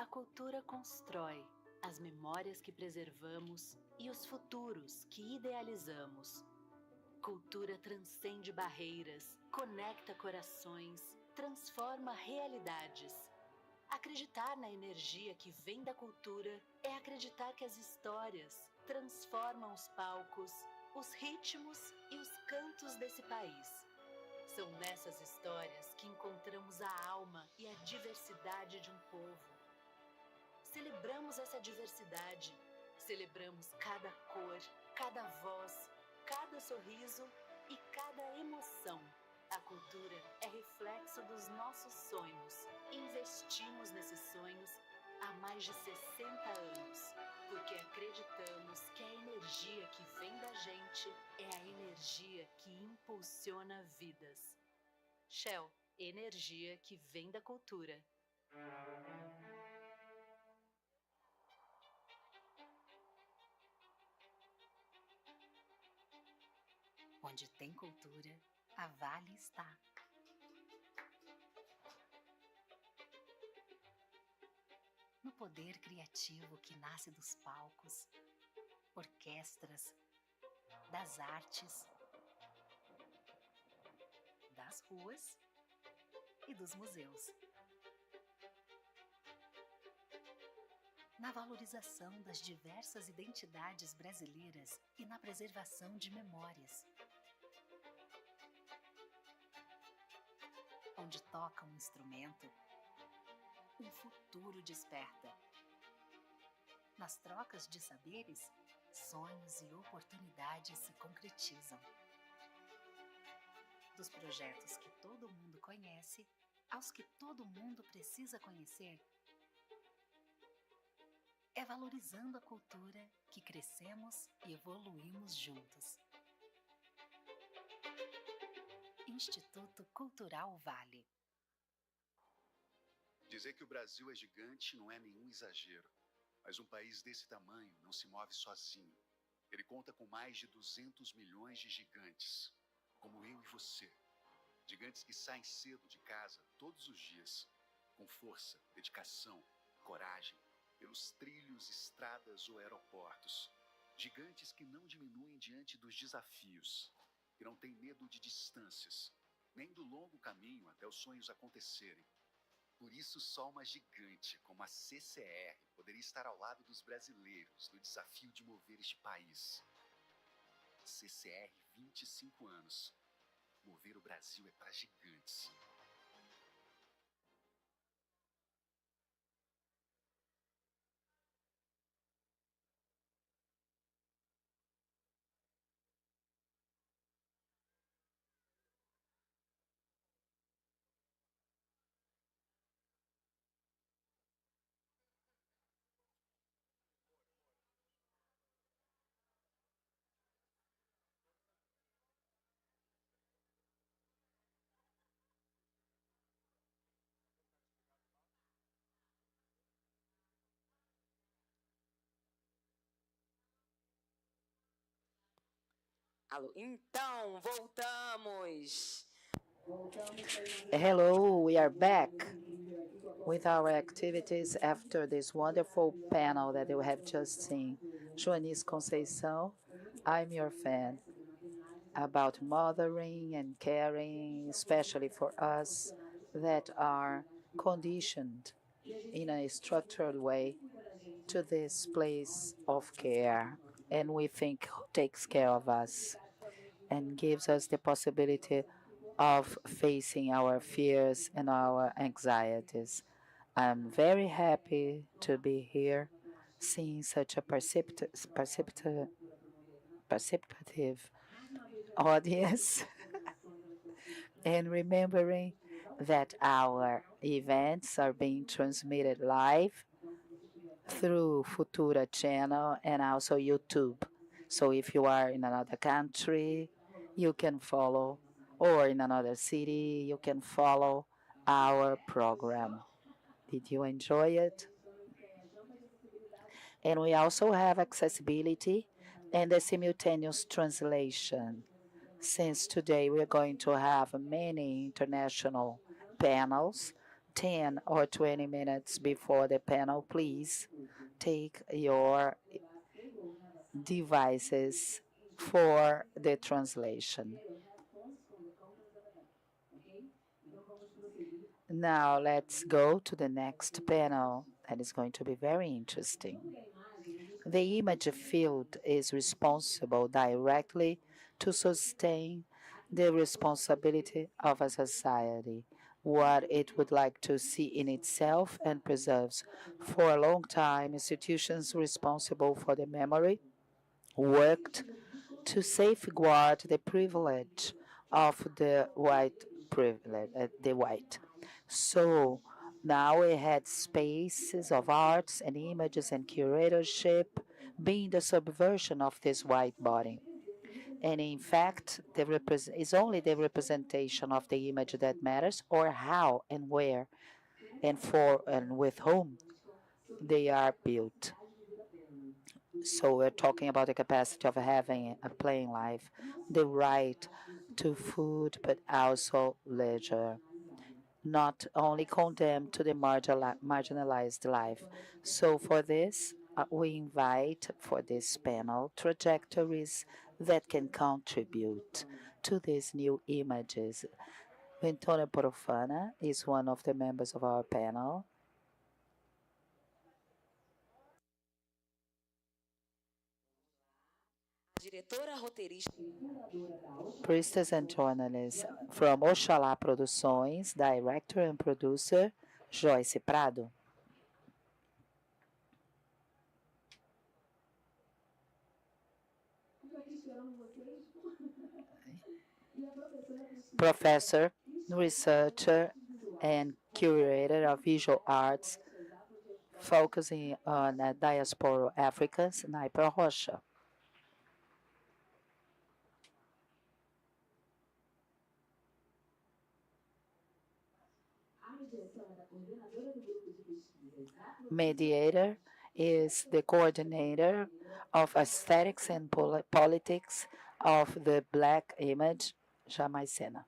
A cultura constrói as memórias que preservamos e os futuros que idealizamos. Cultura transcende barreiras, conecta corações, transforma realidades. Acreditar na energia que vem da cultura é acreditar que as histórias transformam os palcos, os ritmos e os cantos desse país. São nessas histórias que encontramos a alma e a diversidade de um povo. Celebramos essa diversidade, celebramos cada cor, cada voz, cada sorriso e cada emoção. A cultura é reflexo dos nossos sonhos. Investimos nesses sonhos há mais de 60 anos, porque acreditamos que a energia que vem da gente é a energia que impulsiona vidas. Shell, energia que vem da cultura. Onde tem cultura, a Vale está. No poder criativo que nasce dos palcos, orquestras, das artes, das ruas e dos museus. Na valorização das diversas identidades brasileiras e na preservação de memórias. Onde toca um instrumento, um futuro desperta. Nas trocas de saberes, sonhos e oportunidades se concretizam. Dos projetos que todo mundo conhece, aos que todo mundo precisa conhecer, é valorizando a cultura que crescemos e evoluímos juntos. Instituto Cultural Vale. Dizer que o Brasil é gigante não é nenhum exagero, mas um país desse tamanho não se move sozinho. Ele conta com mais de 200 milhões de gigantes, como eu e você. Gigantes que saem cedo de casa todos os dias, com força, dedicação, coragem, pelos trilhos, estradas ou aeroportos. Gigantes que não diminuem diante dos desafios, que não têm medo de distâncias, nem do longo caminho até os sonhos acontecerem. Por isso, só uma gigante como a CCR poderia estar ao lado dos brasileiros no desafio de mover este país. CCR, 25 anos. Mover o Brasil é para gigantes. Alô, então, voltamos. Hello, we are back with our activities after this wonderful panel that you have just seen. Joanice Conceição, I'm your fan, about mothering and caring, especially for us that are conditioned in a structured way to this place of care, and we think takes care of us and gives us the possibility of facing our fears and our anxieties. I'm very happy to be here, seeing such a perceptive audience, and remembering that our events are being transmitted live through Futura channel and also YouTube. So if you are in another country, you can follow, or in another city, you can follow our program. Did you enjoy it? And we also have accessibility and the simultaneous translation. Since today we're going to have many international panels 10 or 20 minutes before the panel, please take your devices for the translation. Now let's go to the next panel, and it's going to be very interesting. The image field is responsible directly to sustain the responsibility of a society, what it would like to see in itself and preserves. For a long time, institutions responsible for the memory worked to safeguard the privilege of the white privilege, the white. So now we had spaces of arts and images and curatorship being the subversion of this white body. And in fact, is only the representation of the image that matters, or how and where and for and with whom they are built. So we're talking about the capacity of having a plain life, the right to food, but also leisure, not only condemned to the marginalized life. So for this, we invite for this panel trajectories that can contribute to these new images. Antonio Porofana is one of the members of our panel. Diretora roteirista. Priestess and journalist from Oxalá Produções, director and producer Joyce Prado. Professor, researcher, and curator of visual arts, focusing on diaspora Africans, Naipa Rocha. Mediator is the coordinator of aesthetics and politics of the Black Image, Jamaicena.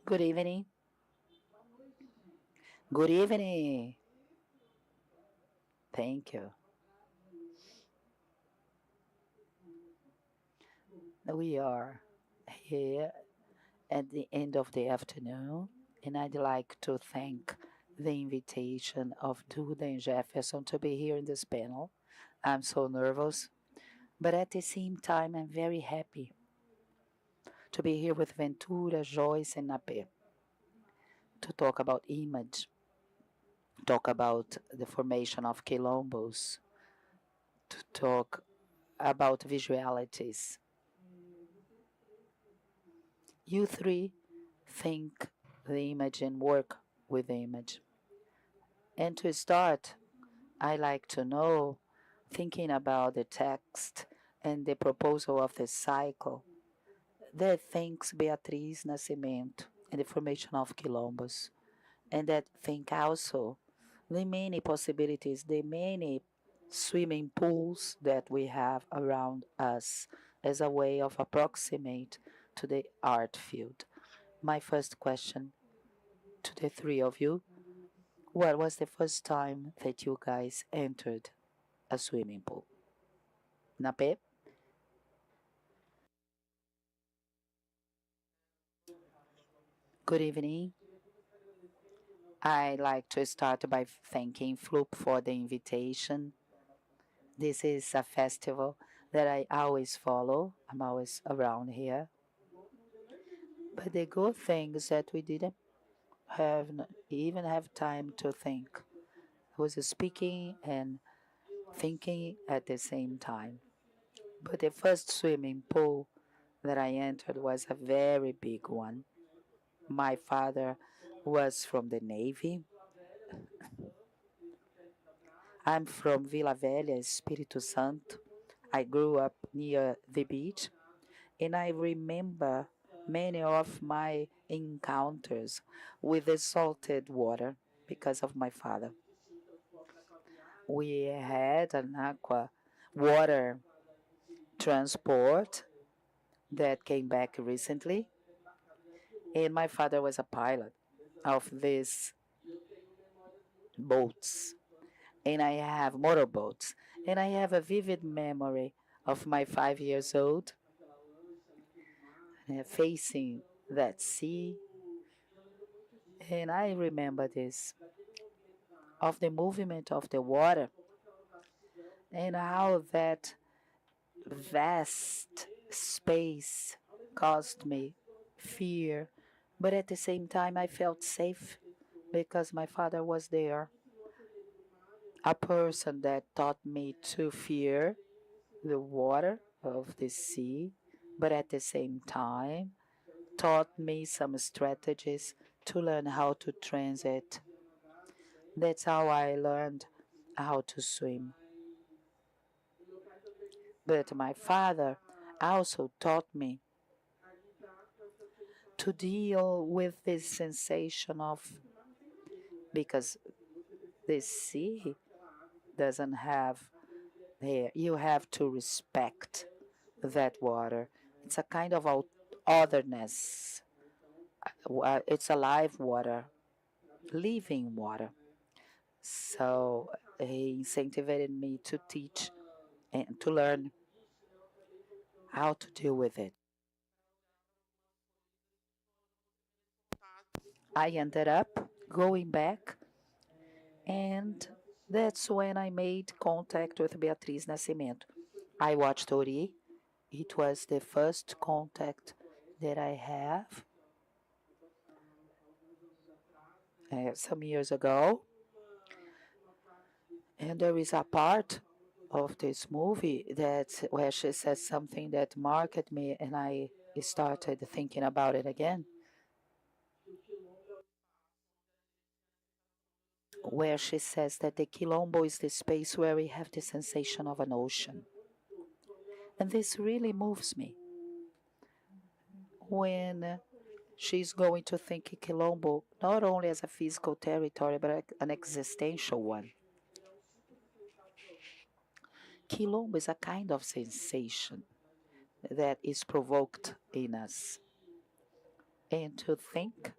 Good evening. Good evening. Thank you. We are here at the end of the afternoon, and I'd like to thank the invitation of Duda and Jefferson to be here in this panel. I'm so nervous, but at the same time, I'm very happy to be here with Ventura, Joyce, and Nape to talk about image, talk about the formation of quilombos, to talk about visualities. You three think the image and work with the image. And to start, I like to know, thinking about the text and the proposal of the cycle, that thinks Beatriz Nascimento and the formation of quilombos, and that think also the many possibilities, the many swimming pools that we have around us as a way of approximate to the art field. My first question to the three of you: what was the first time that you guys entered a swimming pool? Nape? Good evening. I like to start by thanking Floop for the invitation. This is a festival that I always follow. I'm always around here. But the good thing is that we didn't even have time to think. I was speaking and thinking at the same time. But the first swimming pool that I entered was a very big one. My father was from the Navy. I'm from Vila Velha, Espírito Santo. I grew up near the beach, and I remember many of my encounters with the salted water because of my father. We had an aqua water transport that came back recently, and my father was a pilot of these boats, and I have motorboats, and I have a vivid memory of my 5 years old facing that sea, and I remember this of the movement of the water and how that vast space caused me fear, but at the same time I felt safe because my father was there, a person that taught me to fear the water of the sea, but at the same time taught me some strategies to learn how to transit. That's how I learned how to swim. But my father also taught me to deal with this sensation of, because the sea doesn't have there, you have to respect that water. It's a kind of otherness. It's a live water, living water. So he incentivized me to teach and to learn how to deal with it. I ended up going back, and that's when I made contact with Beatriz Nascimento. I watched Ori. It was the first contact that I have some years ago. And there is a part of this movie that where she says something that marked me, and I started thinking about it again. Where she says that the Quilombo is the space where we have the sensation of an ocean. And this really moves me. When she's going to think Quilombo not only as a physical territory, but an existential one. Quilombo is a kind of sensation that is provoked in us. And to think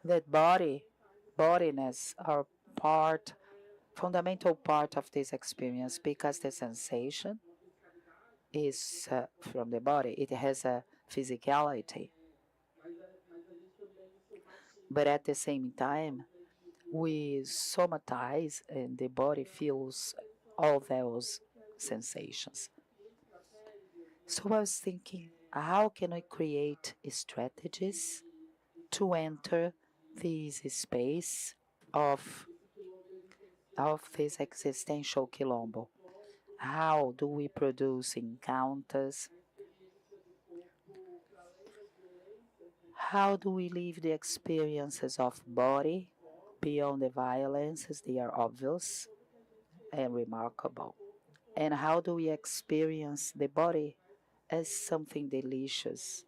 that bodiness are part, fundamental part of this experience, because the sensation is from the body. It has a physicality. But at the same time, we somatize and the body feels all those sensations. So I was thinking, how can I create strategies to enter this space of, of this existential quilombo? How do we produce encounters? How do we live the experiences of body beyond the violences? They are obvious and remarkable. And how do we experience the body as something delicious?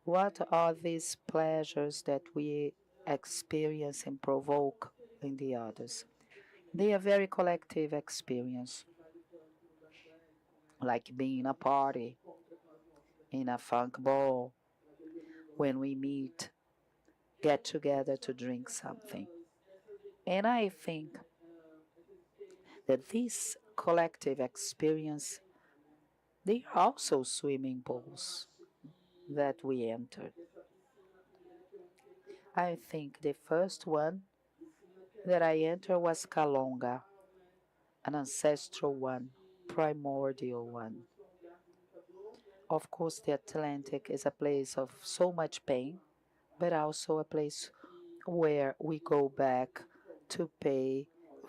What are these pleasures that we experience and provoke in the others? They are very collective experience, like being in a party, in a funk ball, when we meet, get together to drink something. And I think that this collective experience, they are also swimming pools that we entered. I think the first one that I entered was Kalonga, an ancestral one, primordial one. Of course, the Atlantic is a place of so much pain, but also a place where we go back to pay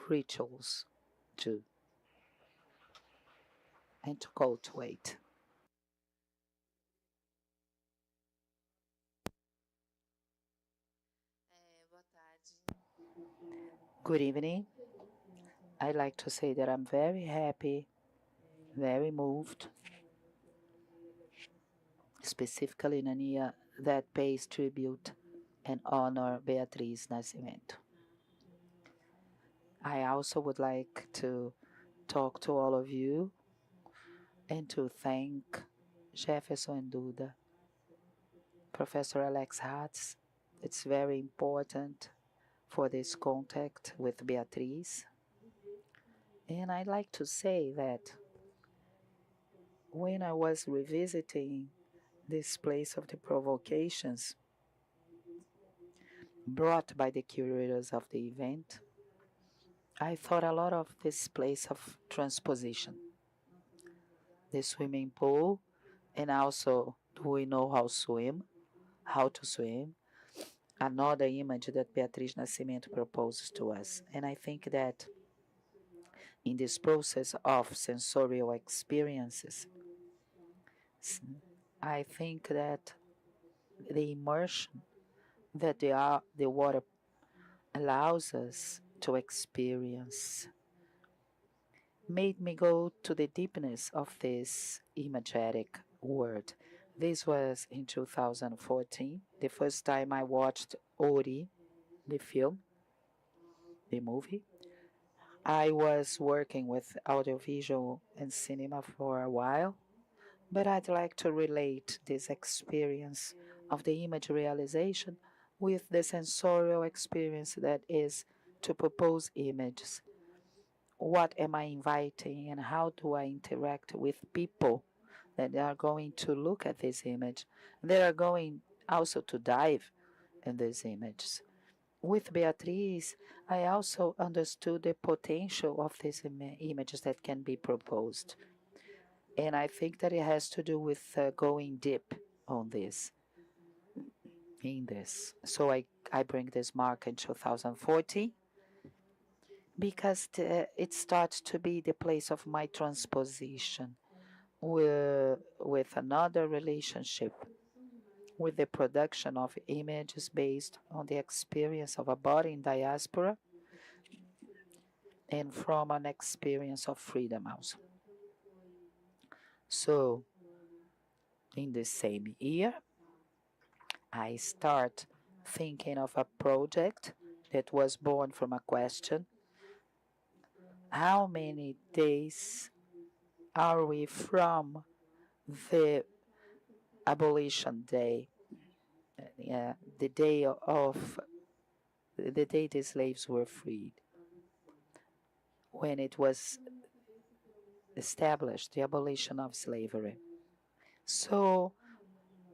rituals to and to cultivate. Good evening. I'd like to say that I'm very happy, very moved, specifically that pays tribute and honor Beatriz Nascimento. I also would like to talk to all of you and to thank Jefferson and Duda, Professor Alex Hatz. It's very important for this contact with Beatriz. And I'd like to say that when I was revisiting this place of the provocations brought by the curators of the event, I thought a lot of this place of transposition. The swimming pool, and also, do we know how to swim? Another image that Beatriz Nascimento proposes to us. And I think that in this process of sensorial experiences, I think that the immersion that the water allows us to experience made me go to the deepness of this imagetic world. This was in 2014, the first time I watched Ori, the film, the movie. I was working with audiovisual and cinema for a while, but I'd like to relate this experience of the image realization with the sensorial experience that is to propose images. What am I inviting and how do I interact with people that are going to look at this image? They are going also to dive in these images. With Beatriz, I also understood the potential of these images that can be proposed. And I think that it has to do with going deep on this, in this. So I bring this mark in 2014 because it starts to be the place of my transposition with another relationship, with the production of images based on the experience of a body in diaspora and from an experience of freedom also. So, in the same year, I start thinking of a project that was born from a question: how many days are we from the abolition day, the day the slaves were freed, when it was established, the abolition of slavery. So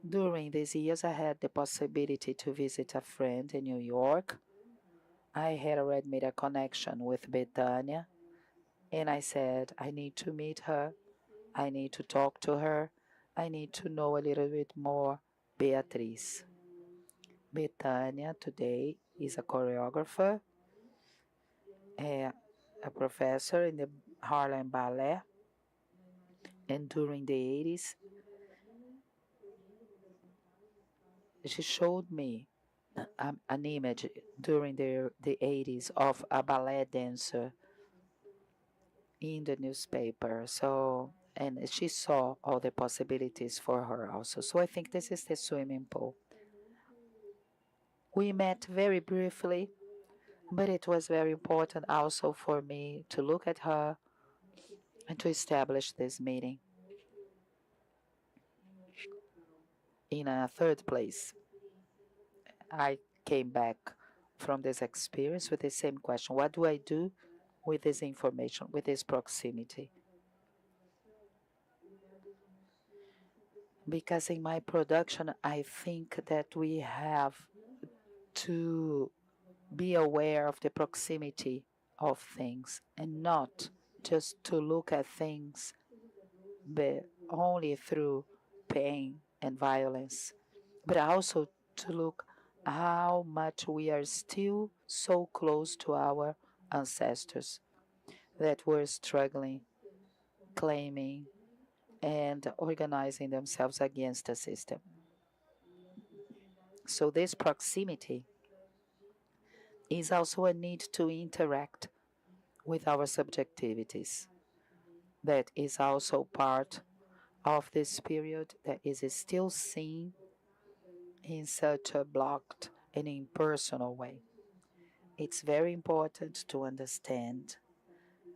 during these years, I had the possibility to visit a friend in New York. I had already made a connection with Betania, and I said, I need to meet her. I need to talk to her. I need to know a little bit more Beatriz. Betania today is a choreographer, a professor in the Harlem Ballet, and during the 80s, she showed me an image during the 80s of a ballet dancer in the newspaper. So, and she saw all the possibilities for her also. So I think this is the swimming pool. We met very briefly, but it was very important also for me to look at her and to establish this meeting. In a third place, I came back from this experience with the same question: what do I do with this information, with this proximity? Because in my production, I think that we have to be aware of the proximity of things and not just to look at things but only through pain and violence, but also to look how much we are still so close to our ancestors that were struggling, claiming, and organizing themselves against the system. So this proximity is also a need to interact with our subjectivities. That is also part of this period that is still seen in such a blocked and impersonal way. It's very important to understand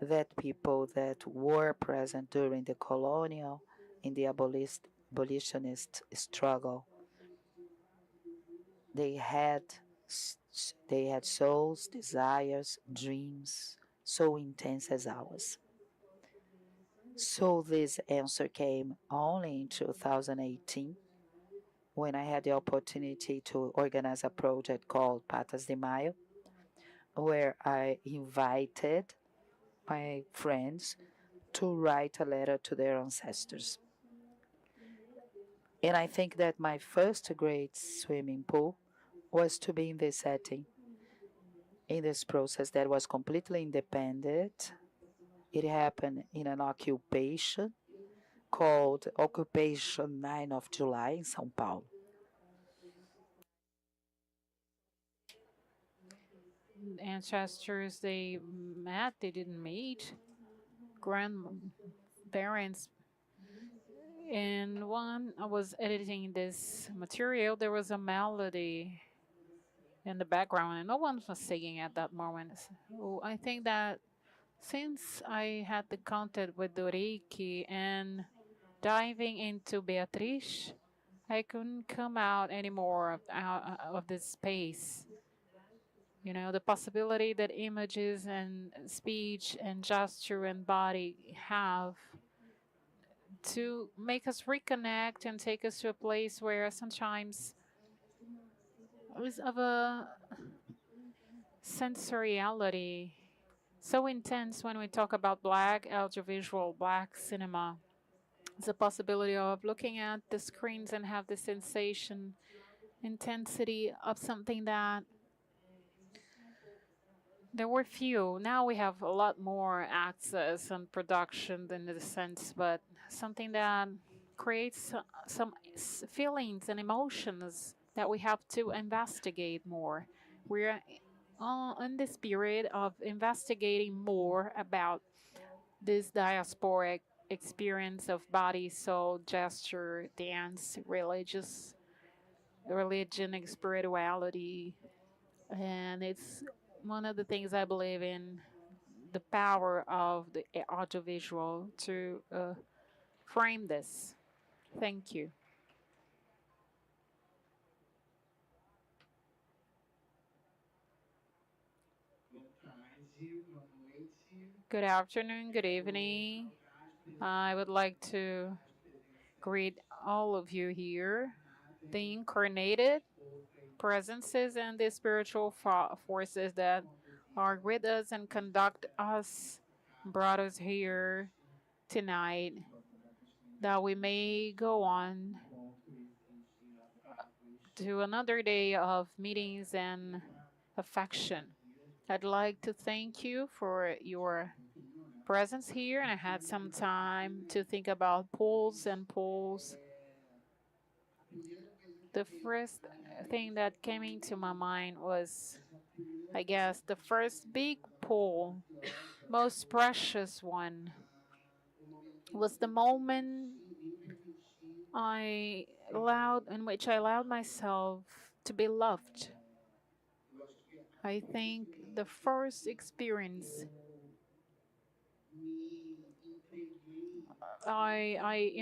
that people that were present during the colonial and the abolitionist struggle, they had they had souls, desires, dreams so intense as ours. So this answer came only in 2018 when I had the opportunity to organize a project called Patas de Mayo, where I invited my friends to write a letter to their ancestors. And I think that my first great swimming pool was to be in this setting, in this process that was completely independent. It happened in an occupation called Occupation 9 of July in São Paulo. Ancestors, they met, they didn't meet. Grandparents. And when I was editing this material, there was a melody in the background, and no one was singing at that moment. So I think that since I had the contact with Doriki and diving into Beatriz, I couldn't come out anymore of this space. You know, the possibility that images and speech and gesture and body have to make us reconnect and take us to a place where sometimes is of a sensoriality so intense when we talk about black audiovisual, black cinema. It's a possibility of looking at the screens and have the sensation, intensity of something that there were few. Now we have a lot more access and production in the sense, but something that creates some feelings and emotions that we have to investigate more. We're in this period of investigating more about this diasporic experience of body, soul, gesture, dance, religion, and spirituality. And it's one of the things I believe in, the power of the audiovisual to frame this. Thank you. Good afternoon, good evening. I would like to greet all of you here, the incarnated presences and the spiritual forces that are with us and conduct us, brought us here tonight, that we may go on to another day of meetings and affection. I'd like to thank you for your presence here, and I had some time to think about polls and polls. The first thing that came into my mind was, I guess, the first big poll, most precious one, was the moment in which I allowed myself to be loved. I think the first experience I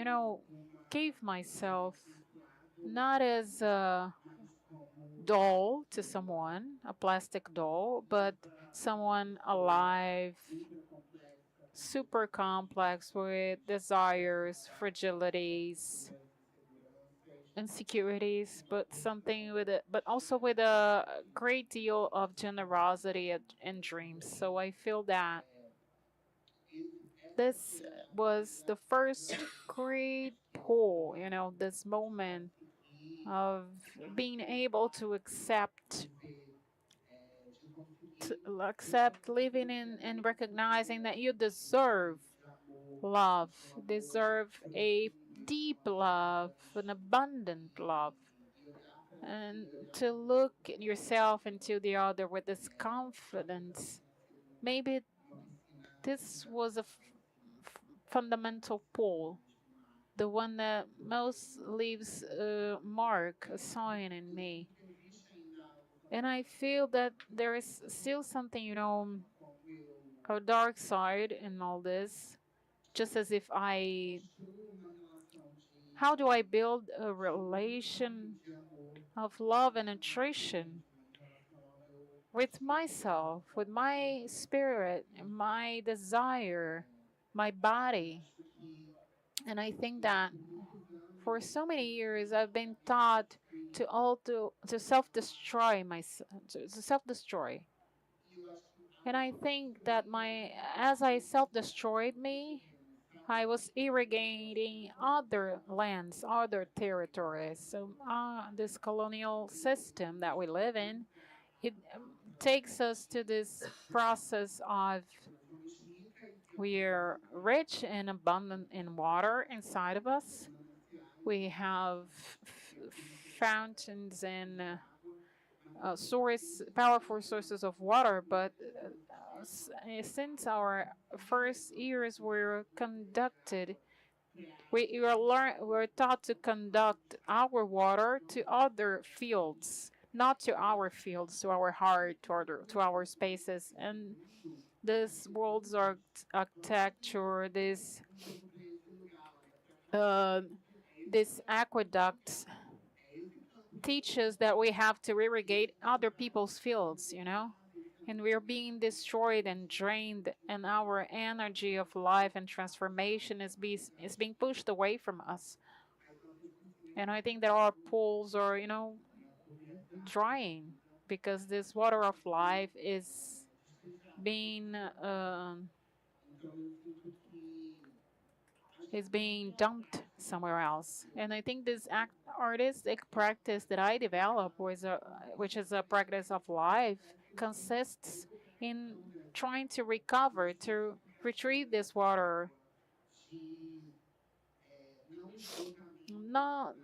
gave myself not as a doll to someone, a plastic doll, but someone alive, super complex with desires, fragilities, insecurities, but but also with a great deal of generosity and dreams. So I feel that this was the first great pull, this moment of being able to accept living in and recognizing that you deserve love, deserve a deep love, an abundant love, and to look at yourself into the other with this confidence. Maybe this was a fundamental pull the one that most leaves a mark, a sign in me. And I feel that there is still something, a dark side in all this. Just as if how do I build a relation of love and nutrition with myself, with my spirit, my desire, my body? And I think that for so many years I've been taught to self-destroy myself, to self-destroy. And I think that my as I self-destroyed me, I was irrigating other lands, other territories. So this colonial system that we live in, it takes us to this process of we're rich and abundant in water inside of us. We have fountains and powerful sources of water, but since our first years were conducted, we're taught to conduct our water to other fields, not to our fields, to our heart, to our spaces. And this world's architecture, uh, this aqueducts teach us that we have to irrigate other people's fields, and we're being destroyed and drained, and our energy of life and transformation is being pushed away from us. And I think that our pools are, drying because this water of life being um is being dumped somewhere else. And I think this artistic practice that I developed which is a practice of life, consists in trying to recover, to retrieve this water, not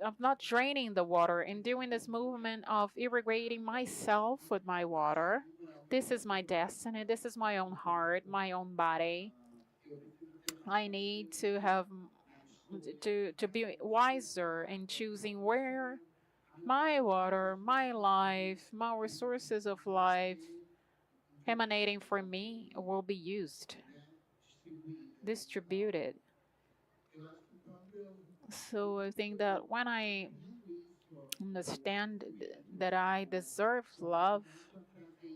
of not draining the water, and doing this movement of irrigating myself with my water. This is my destiny. This is my own heart, my own body. I need to have to be wiser in choosing where my water, my life, my resources of life emanating from me will be used, distributed. So I think that when I understand that I deserve love,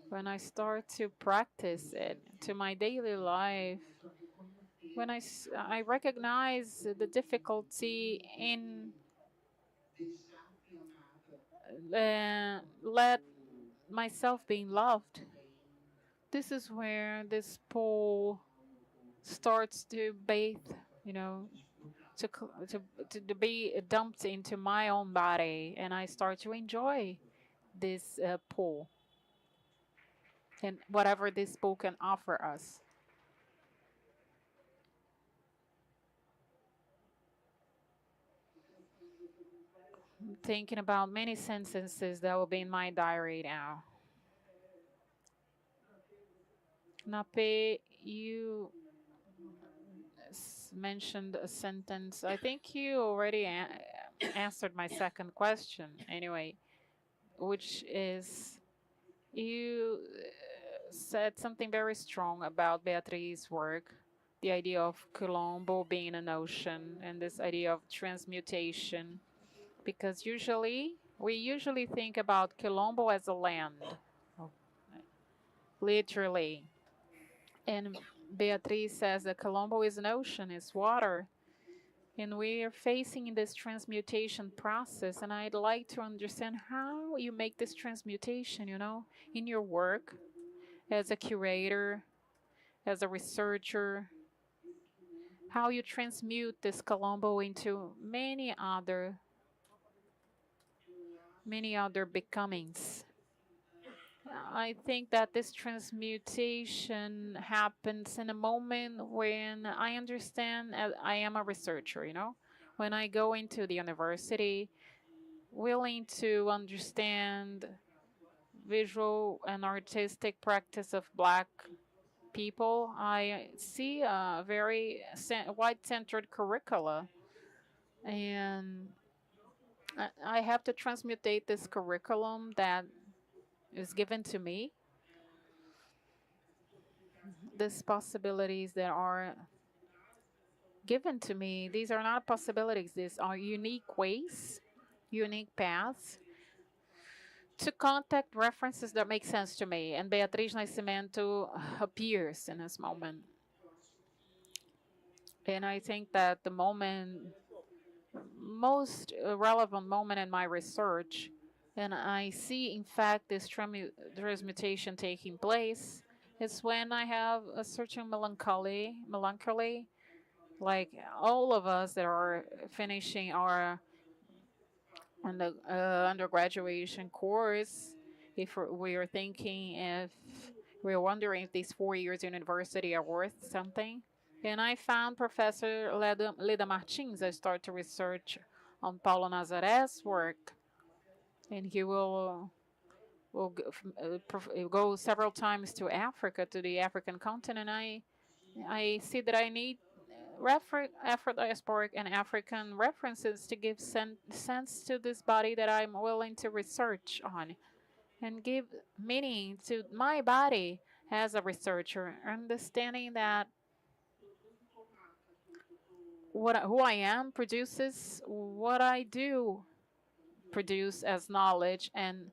when I start to practice it to my daily life, when I recognize the difficulty in let myself being loved, this is where this pole starts to bathe, you know, to be dumped into my own body, and I start to enjoy this pool and whatever this pool can offer us. I'm thinking about many sentences that will be in my diary now. Nape, you mentioned a sentence. I think you already answered my second question anyway, which is you said something very strong about Beatrice's work, the idea of Colombo being an ocean and this idea of transmutation, because we usually think about Colombo as a land, literally. And Beatriz says that Colombo is an ocean, is water. And we are facing this transmutation process. And I'd like to understand how you make this transmutation, in your work as a curator, as a researcher, how you transmute this Colombo into many other becomings. I think that this transmutation happens in a moment when I understand I am a researcher, when I go into the university, willing to understand visual and artistic practice of Black people, I see a very white-centered curricula, and I have to transmutate this curriculum that is given to me, these possibilities that are given to me. These are not possibilities, these are unique ways, unique paths to contact references that make sense to me. And Beatriz Nascimento appears in this moment. And I think that the most relevant moment in my research, and I see in fact this transmutation taking place, is when I have a certain melancholy, like all of us that are finishing our undergraduation course, if we are thinking, if we're wondering if these 4 years university are worth something. And I found Professor Leda Martins. I started to research on Paulo Nazaré's work, and he will go several times to Africa, to the African continent. I see that I need Afro-diasporic and African references to give sense to this body that I'm willing to research on, and give meaning to my body as a researcher, understanding that who I am produces what I do produce as knowledge and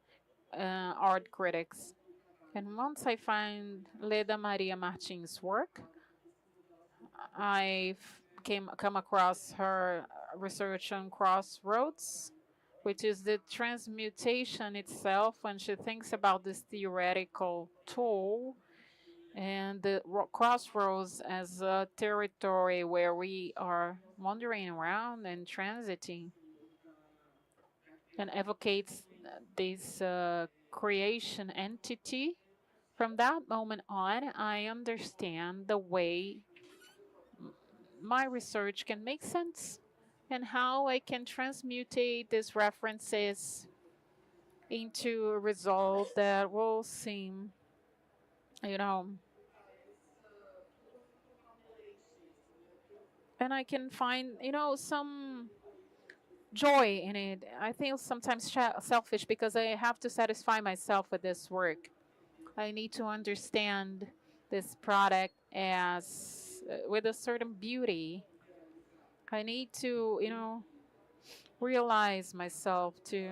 art critics. And once I find Leda Maria Martins' work, I've come across her research on crossroads, which is the transmutation itself when she thinks about this theoretical tool, and the crossroads as a territory where we are wandering around and transiting, and advocates this creation entity. From that moment on, I understand the way my research can make sense and how I can transmutate these references into a result that will seem, you know, and I can find, some joy in it. I feel sometimes selfish because I have to satisfy myself with this work. I need to understand this product as with a certain beauty. I need to, realize myself to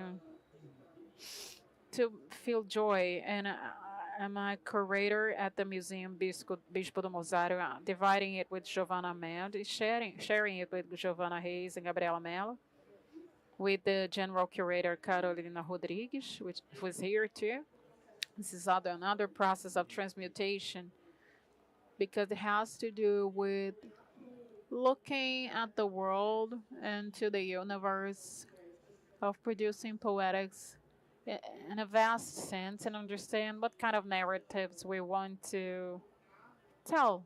feel joy. And I'm a curator at the Museum Bispo do Rosário, dividing it with Giovanna Mendes, sharing it with Giovanna Reis and Gabriela Mello, with the general curator Carolina Rodrigues, which was here too. This is another process of transmutation, because it has to do with looking at the world and to the universe, of producing poetics in a vast sense, and understand what kind of narratives we want to tell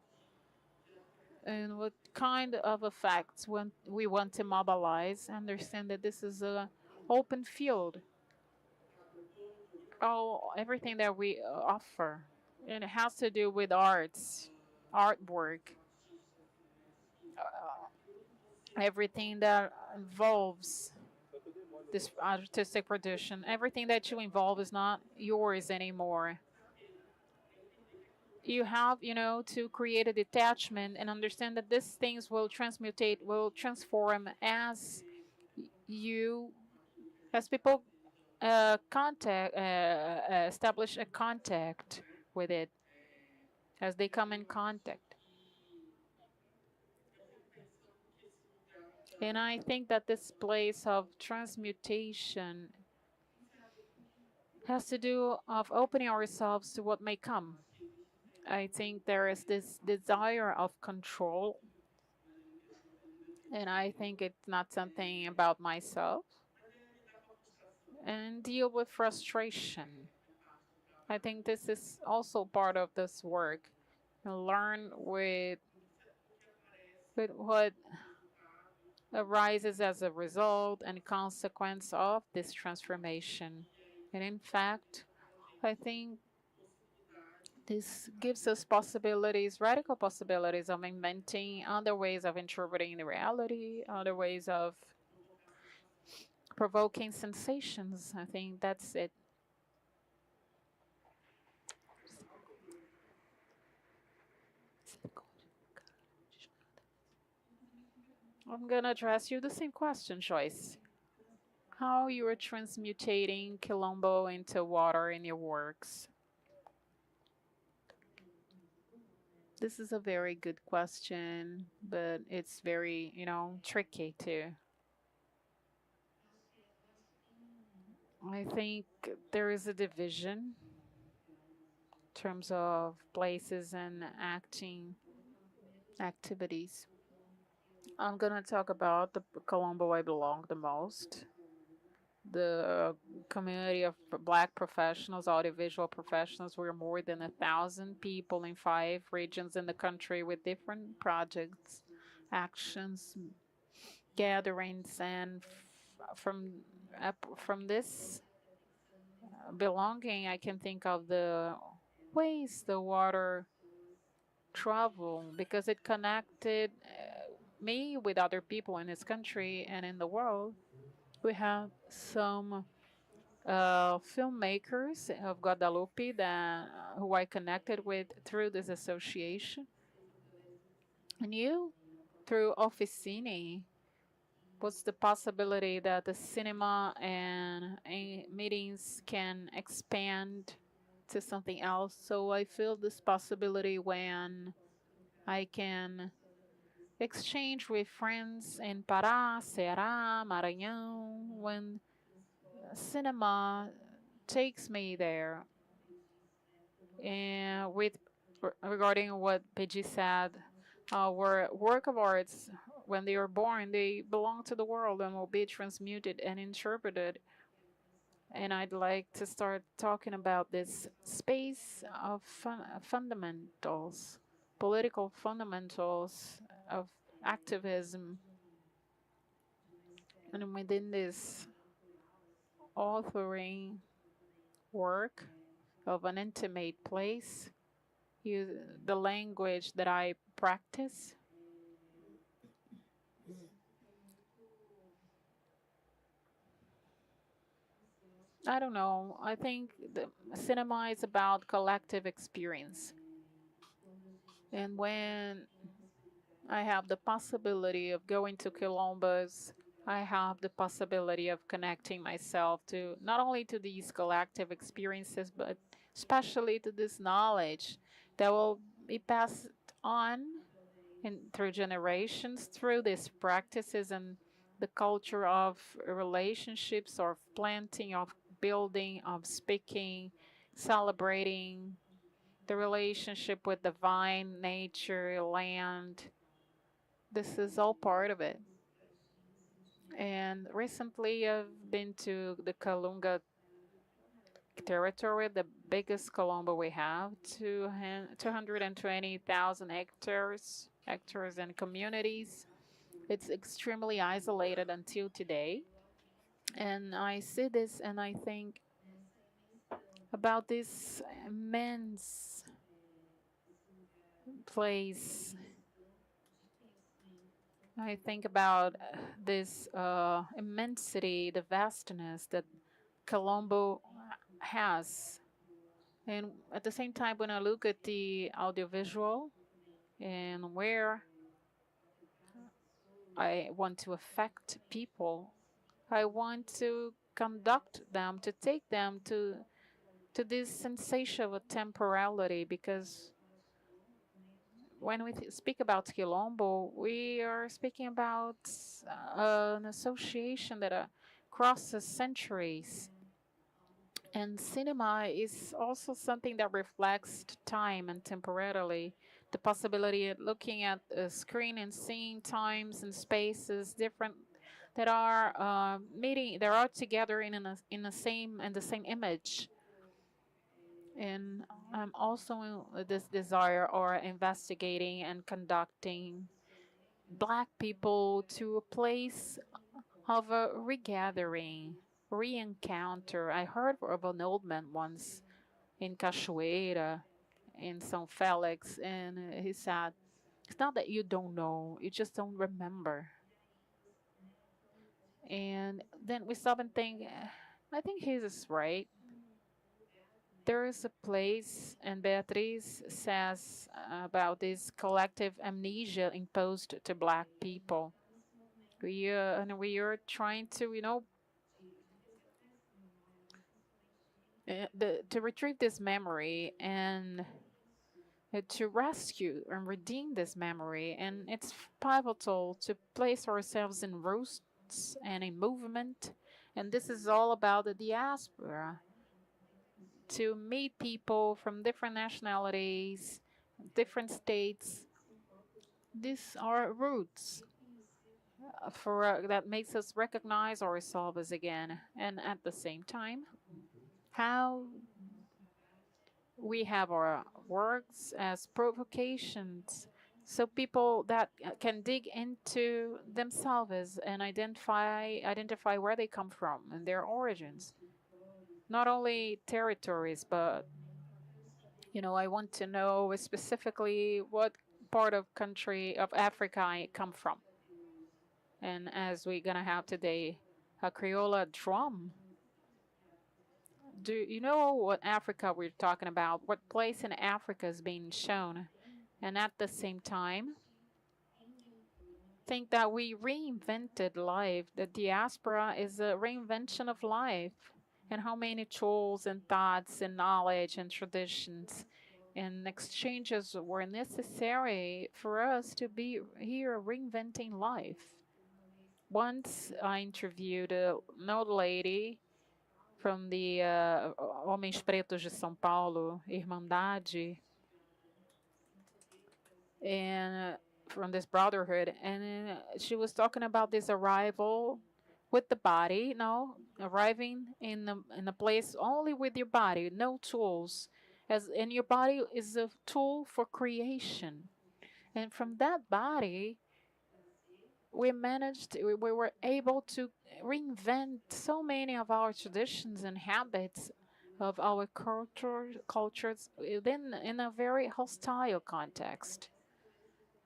and what kind of effects we want to mobilize. Understand that this is an open field. Everything that we offer, and it has to do with artwork, everything that involves this artistic production, everything that you involve is not yours anymore. You have, to create a detachment and understand that these things will transmutate, will transform as you, as people establish a contact with it, as they come in contact. And I think that this place of transmutation has to do of opening ourselves to what may come. I think there is this desire of control, and I think it's not something about myself. And deal with frustration. I think this is also part of this work. Learn with what arises as a result and consequence of this transformation. And in fact, I think This gives us possibilities, radical possibilities of inventing other ways of interpreting the reality, other ways of provoking sensations. I think that's it. I'm gonna address you the same question, Joyce. How you are transmutating Quilombo into water in your works? This is a very good question, but it's very, tricky too. I think there is a division in terms of places and acting activities. I'm gonna talk about the Colombo I belong the most. The community of Black professionals, audiovisual professionals. We're more than 1,000 people in 5 regions in the country with different projects, actions, gatherings, and from this belonging, I can think of the ways the water travel because it connected me with other people in this country and in the world. We have some filmmakers of Guadalupe that who I connected with through this association. And you, through Officine, what's the possibility that the cinema and meetings can expand to something else? So I feel this possibility when I can exchange with friends in Pará, Ceará, Maranhão, when cinema takes me there. And regarding what Pidgey said, our work of arts, when they are born, they belong to the world and will be transmuted and interpreted. And I'd like to start talking about this space of fundamentals, political fundamentals of activism. And within this authoring work of an intimate place, the language that I practice. I don't know. I think the cinema is about collective experience. And when I have the possibility of going to Quilombos, I have the possibility of connecting myself to not only to these collective experiences, but especially to this knowledge that will be passed on through generations, through these practices and the culture of relationships, of planting, of building, of speaking, celebrating the relationship with divine nature, land. This is all part of it. And recently I've been to the Kalunga territory, the biggest Colombo we have, 220,000 hectares and communities. It's extremely isolated until today. And I see this and I think about this immense place. I think about this immensity, the vastness that Colombo has. And at the same time, when I look at the audiovisual and where I want to affect people, I want to conduct them, to take them to this sensation of a temporality, because when we speak about Quilombo, we are speaking about an association that crosses centuries. And cinema is also something that reflects time and temporality. The possibility of looking at a screen and seeing times and spaces different that are meeting, they are together in the same image. And I'm also this desire or investigating and conducting Black people to a place of a regathering, re-encounter. I heard of an old man once in Cachoeira, in São Felix, and he said, "It's not that you don't know; you just don't remember." And then we stop and think, I think he's right. There is a place, and Beatriz says about this collective amnesia imposed to Black people. We are trying to, to retrieve this memory and to rescue and redeem this memory. And it's pivotal to place ourselves in roots and in movement. And this is all about the diaspora, to meet people from different nationalities, different states. These are roots for that makes us recognize ourselves again, and at the same time, how we have our works as provocations, so people that can dig into themselves and identify where they come from and their origins, not only territories, but I want to know specifically what part of country of Africa I come from. And as we're gonna have today, a Criolla drum. Do you know what Africa we're talking about? What place in Africa is being shown? And at the same time, think that we reinvented life. The diaspora is a reinvention of life. And how many tools and thoughts and knowledge and traditions and exchanges were necessary for us to be here reinventing life. Once I interviewed an old lady from the Homens Pretos de São Paulo, Irmandade, and from this brotherhood, and she was talking about this arrival with the body, arriving in a place only with your body, no tools, and your body is a tool for creation, and from that body we were able to reinvent so many of our traditions and habits of our cultures in a very hostile context.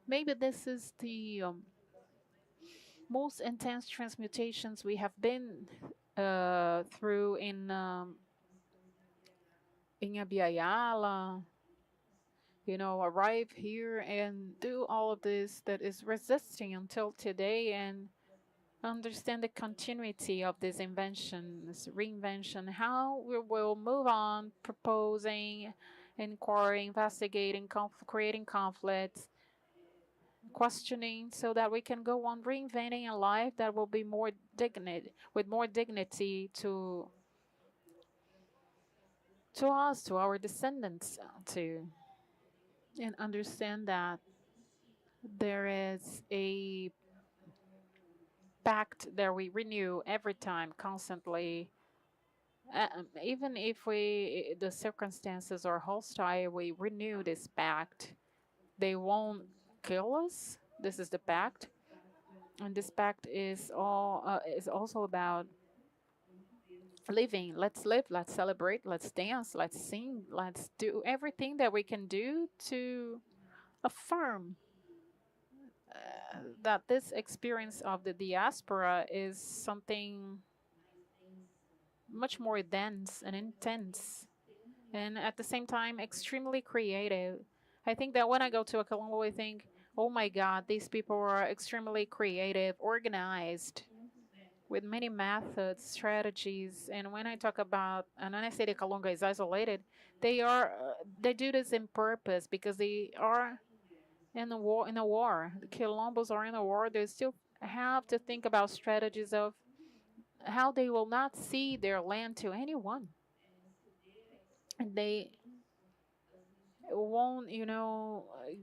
Maybe this is the most intense transmutations we have been through in Abiyala, arrive here and do all of this that is resisting until today, and understand the continuity of this invention, this reinvention, how we will move on proposing, inquiring, investigating, creating conflicts, questioning, so that we can go on reinventing a life that will be more with more dignity to us, to our descendants, to and understand that there is a pact that we renew every time, constantly. Even if the circumstances are hostile, we renew this pact. They won't kill us. This is the pact, and this pact is also about living. Let's live. Let's celebrate. Let's dance. Let's sing. Let's do everything that we can do to affirm that this experience of the diaspora is something much more dense and intense, and at the same time extremely creative. I think that when I go to a Colombo, I think, oh my God, these people are extremely creative, organized, with many methods, strategies. And when I talk about, and when I say the Kalunga is isolated, they do this in purpose because they are in a war. The Quilombos are in a war. They still have to think about strategies of how they will not cede their land to anyone. And they won't,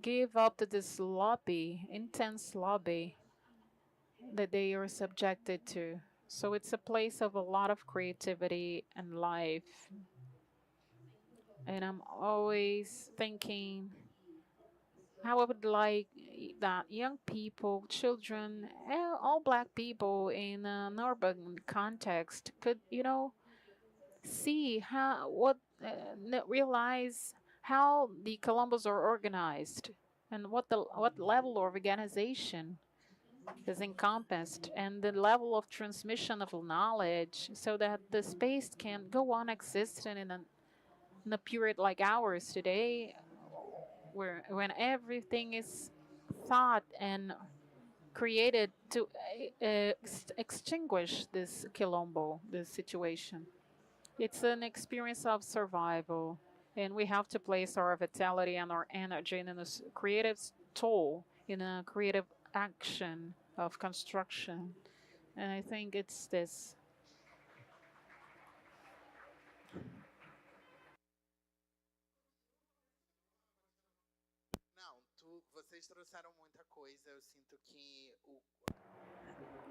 give up to this lobby, intense lobby that they are subjected to. So it's a place of a lot of creativity and life. And I'm always thinking how I would like that young people, children, all Black people in an urban context could, see realize how the Quilombos are organized and what level of organization is encompassed and the level of transmission of knowledge so that the space can go on existing in a period like ours today where when everything is thought and created to extinguish this quilombo, this situation. It's an experience of survival, and we have to place our vitality and our energy in a creative tool, in a creative action of construction. And I think it's this.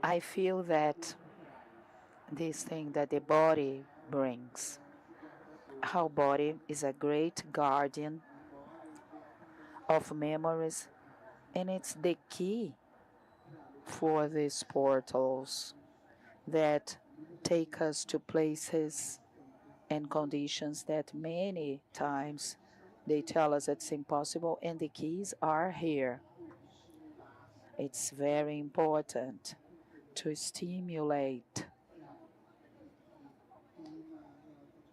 I feel that this thing that the body brings, our body is a great guardian of memories, and it's the key for these portals that take us to places and conditions that many times they tell us it's impossible, and the keys are here. It's very important to stimulate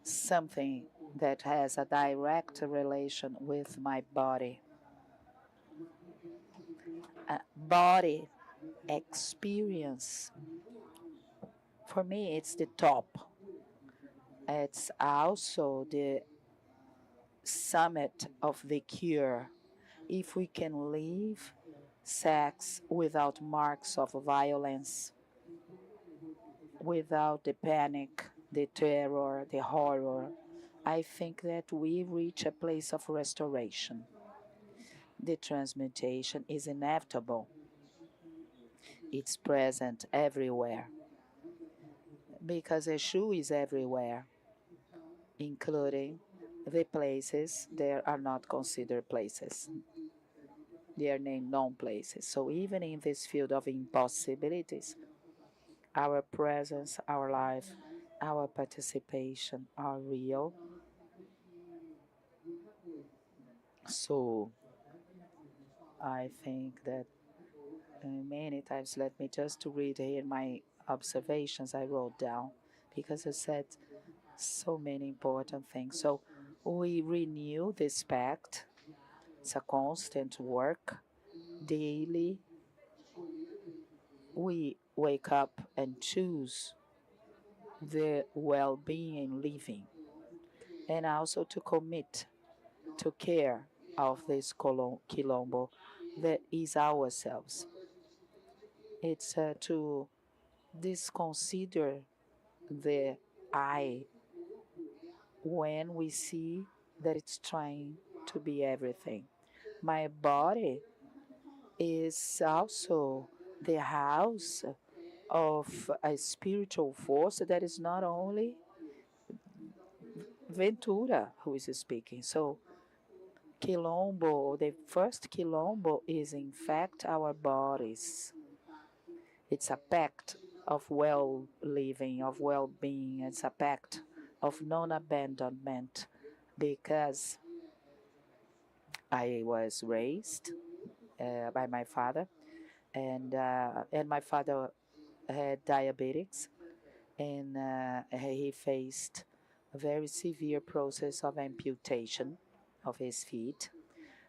something that has a direct relation with my body. A body experience, for me, it's the top. It's also the summit of the cure. If we can live sex without marks of violence, without the panic, the terror, the horror, I think that we reach a place of restoration. The transmutation is inevitable. It's present everywhere because Eshu is everywhere, including the places that are not considered places. They are named non-places. So even in this field of impossibilities, our presence, our life, our participation are real. So I think that many times, let me just to read here my observations I wrote down because I said so many important things. So we renew this pact. It's a constant work daily. We wake up and choose the well-being and living, and also to commit to care of this quilombo that is ourselves. It's to disconsider the I when we see that it's trying to be everything. My body is also the house of a spiritual force that is not only Ventura who is speaking. So Quilombo, the first Quilombo is in fact our bodies. It's a pact of well living, of well being. It's a pact of non abandonment because I was raised by my father, and my father had diabetics, and he faced a very severe process of amputation of his feet.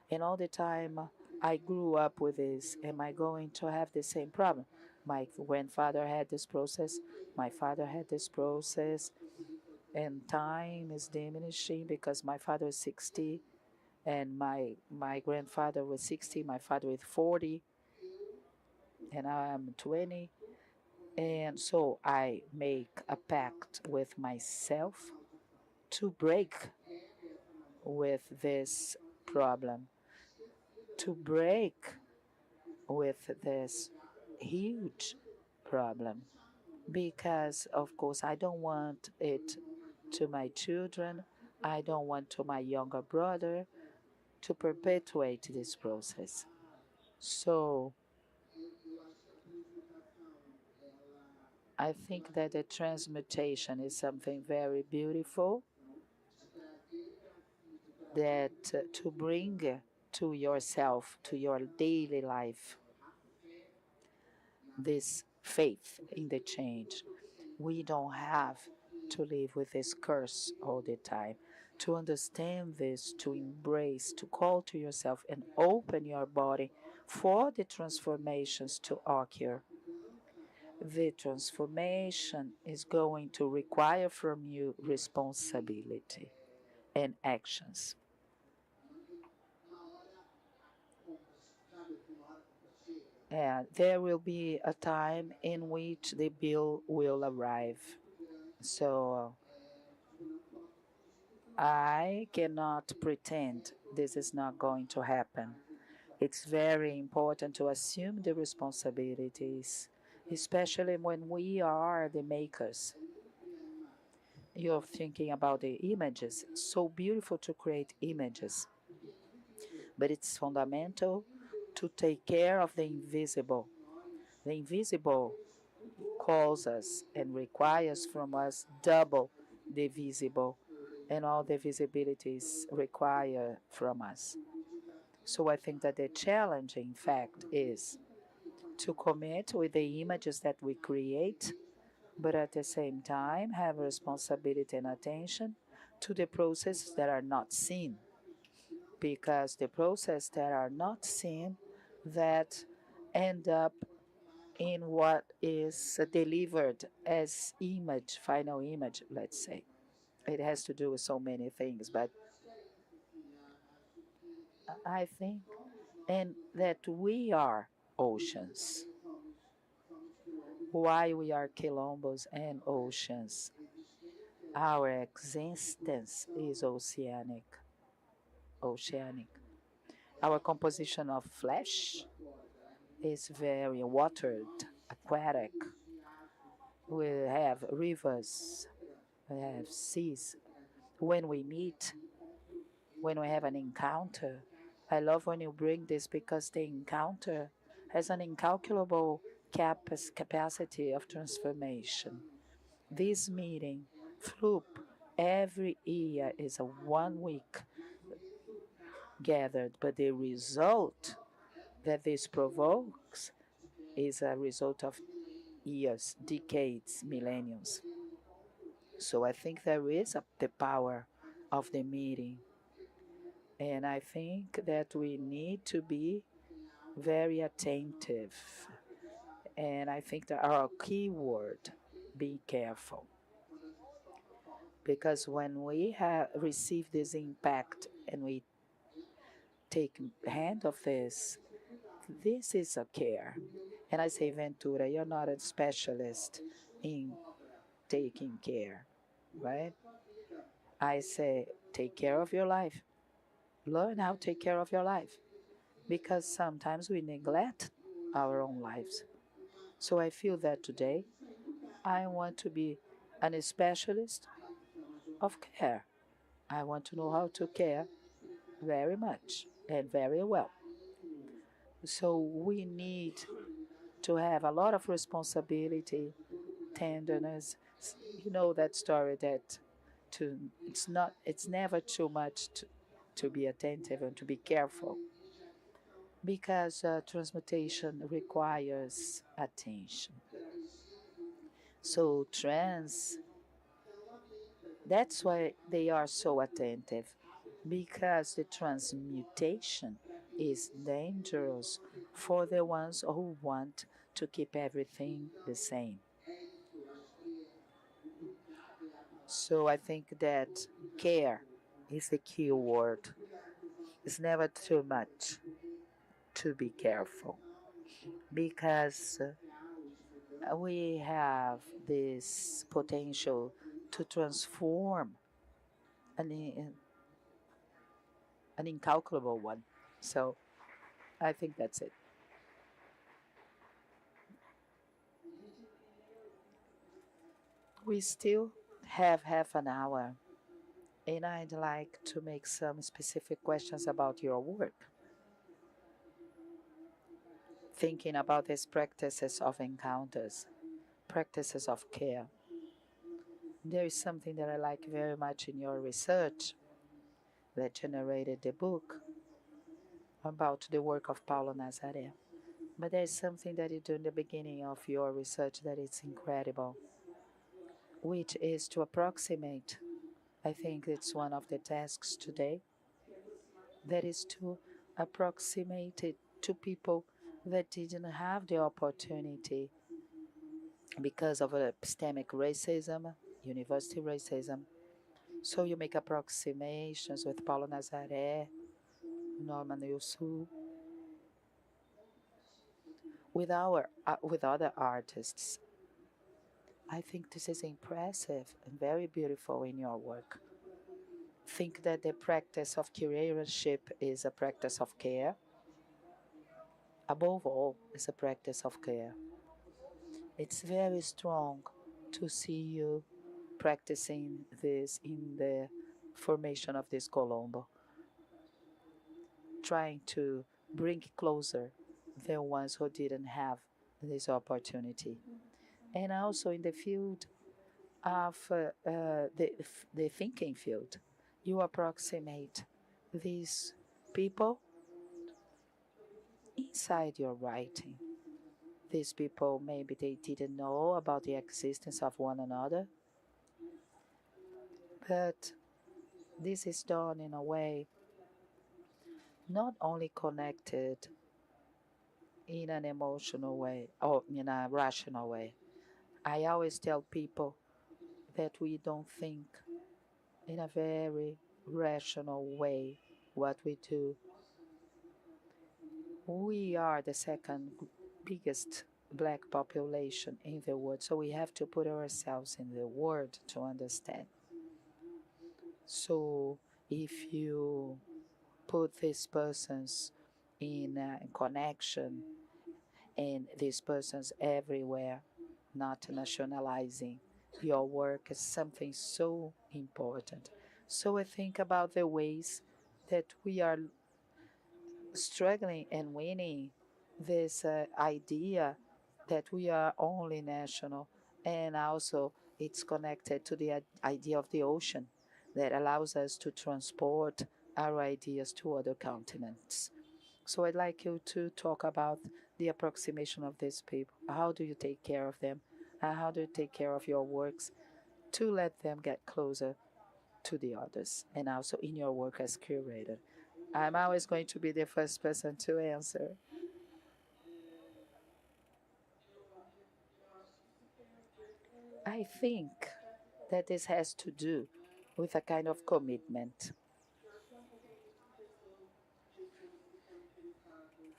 And all the time I grew up with this. Am I going to have the same problem? My grandfather had this process, my father had this process, and time is diminishing because my father is 60 and my grandfather was 60, my father was 40, and I'm 20. And so I make a pact with myself to break with this problem, to break with this huge problem. Because, of course, I don't want it to my children, I don't want to my younger brother to perpetuate this process. So I think that the transmutation is something very beautiful that to bring to yourself, to your daily life, this faith in the change. We don't have to live with this curse all the time. To understand this, to embrace, to call to yourself and open your body for the transformations to occur. The transformation is going to require from you responsibility and actions. And there will be a time in which the bill will arrive. So I cannot pretend this is not going to happen. It's very important to assume the responsibilities, especially when we are the makers. You're thinking about the images. It's so beautiful to create images, but it's fundamental to take care of the invisible. The invisible calls us and requires from us double the visible, and all the visibilities require from us. So I think that the challenge, in fact, is to commit with the images that we create, but at the same time have responsibility and attention to the processes that are not seen, because the processes that are not seen that end up in what is delivered as image, final image, let's say. It has to do with so many things, but I think, and that we are oceans. Why we are quilombos and oceans? Our existence is oceanic. Our composition of flesh is very watered, aquatic. We have rivers, we have seas. When we meet, when we have an encounter, I love when you bring this because the encounter has an incalculable capacity of transformation. This meeting, Floop, every year is a 1 week gathered, but the result that this provokes is a result of years, decades, millenniums. So I think there is the power of the meeting. And I think that we need to be very attentive. And I think that our key word, be careful. Because when we have received this impact and we take hand of this, this is a care. And I say, Ventura, you're not a specialist in taking care, right? I say, take care of your life. Learn how to take care of your life. Because sometimes we neglect our own lives. So I feel that today I want to be a specialist of care. I want to know how to care very much and very well. So we need to have a lot of responsibility, tenderness. You know that story that it's never too much to be attentive and to be careful, because transmutation requires attention. So that's why they are so attentive, because the transmutation is dangerous for the ones who want to keep everything the same. So I think that care is the key word. It's never too much to be careful, because we have this potential to transform an incalculable one. So I think that's it. We still have half an hour, and I'd like to make some specific questions about your work. Thinking about these practices of encounters, practices of care. There is something that I like very much in your research, that generated the book about the work of Paulo Nazaré. But there's something that you do in the beginning of your research that is incredible, which is to approximate. I think it's one of the tasks today, that is to approximate it to people that didn't have the opportunity because of epistemic racism, university racism. So you make approximations with Paulo Nazaré, Norman Yusu, with other artists. I think this is impressive and very beautiful in your work. Think that the practice of curatorship is a practice of care. Above all, it's a practice of care. It's very strong to see you practicing this in the formation of this Colombo, trying to bring closer the ones who didn't have this opportunity. And also in the field of the thinking field, you approximate these people inside your writing. These people, maybe they didn't know about the existence of one another, but this is done in a way not only connected in an emotional way or in a rational way. I always tell people that we don't think in a very rational way what we do. We are the second biggest black population in the world, so we have to put ourselves in the world to understand. So if you put these persons in connection and these persons everywhere, not nationalizing your work is something so important. So I think about the ways that we are struggling and winning this idea that we are only national, and also it's connected to the idea of the ocean that allows us to transport our ideas to other continents. So I'd like you to talk about the approximation of these people. How do you take care of them? And how do you take care of your works to let them get closer to the others, and also in your work as curator? I'm always going to be the first person to answer. I think that this has to do with a kind of commitment.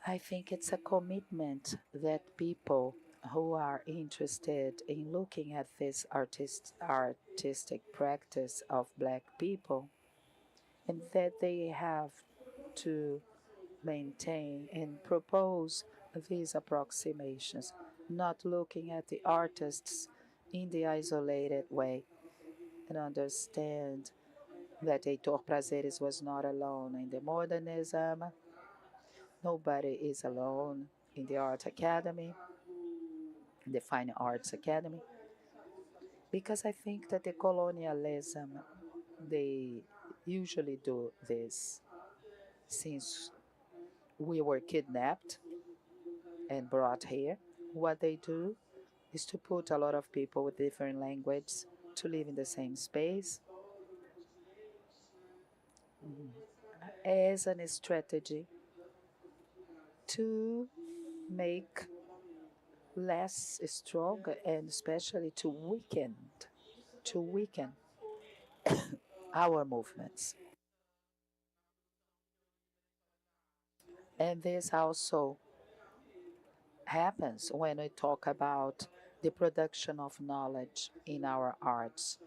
I think it's a commitment that people who are interested in looking at this artistic practice of Black people, and that they have to maintain and propose these approximations, not looking at the artists in the isolated way, and understand that Heitor Prazeres was not alone in the modernism. Nobody is alone in the Art Academy, in the Fine Arts Academy, because I think that the colonialism, they usually do this since we were kidnapped and brought here. What they do is to put a lot of people with different languages to live in the same space as a strategy to make less strong and especially to weaken our movements. And this also happens when we talk about the production of knowledge in our arts,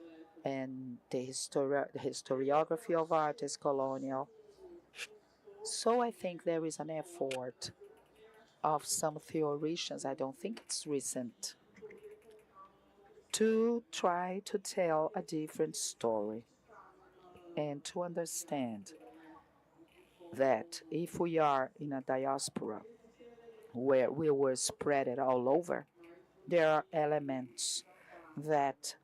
and the historiography of art is colonial. So I think there is an effort of some theoreticians, I don't think it's recent, to try to tell a different story and to understand that if we are in a diaspora where we were spread it all over, there are elements that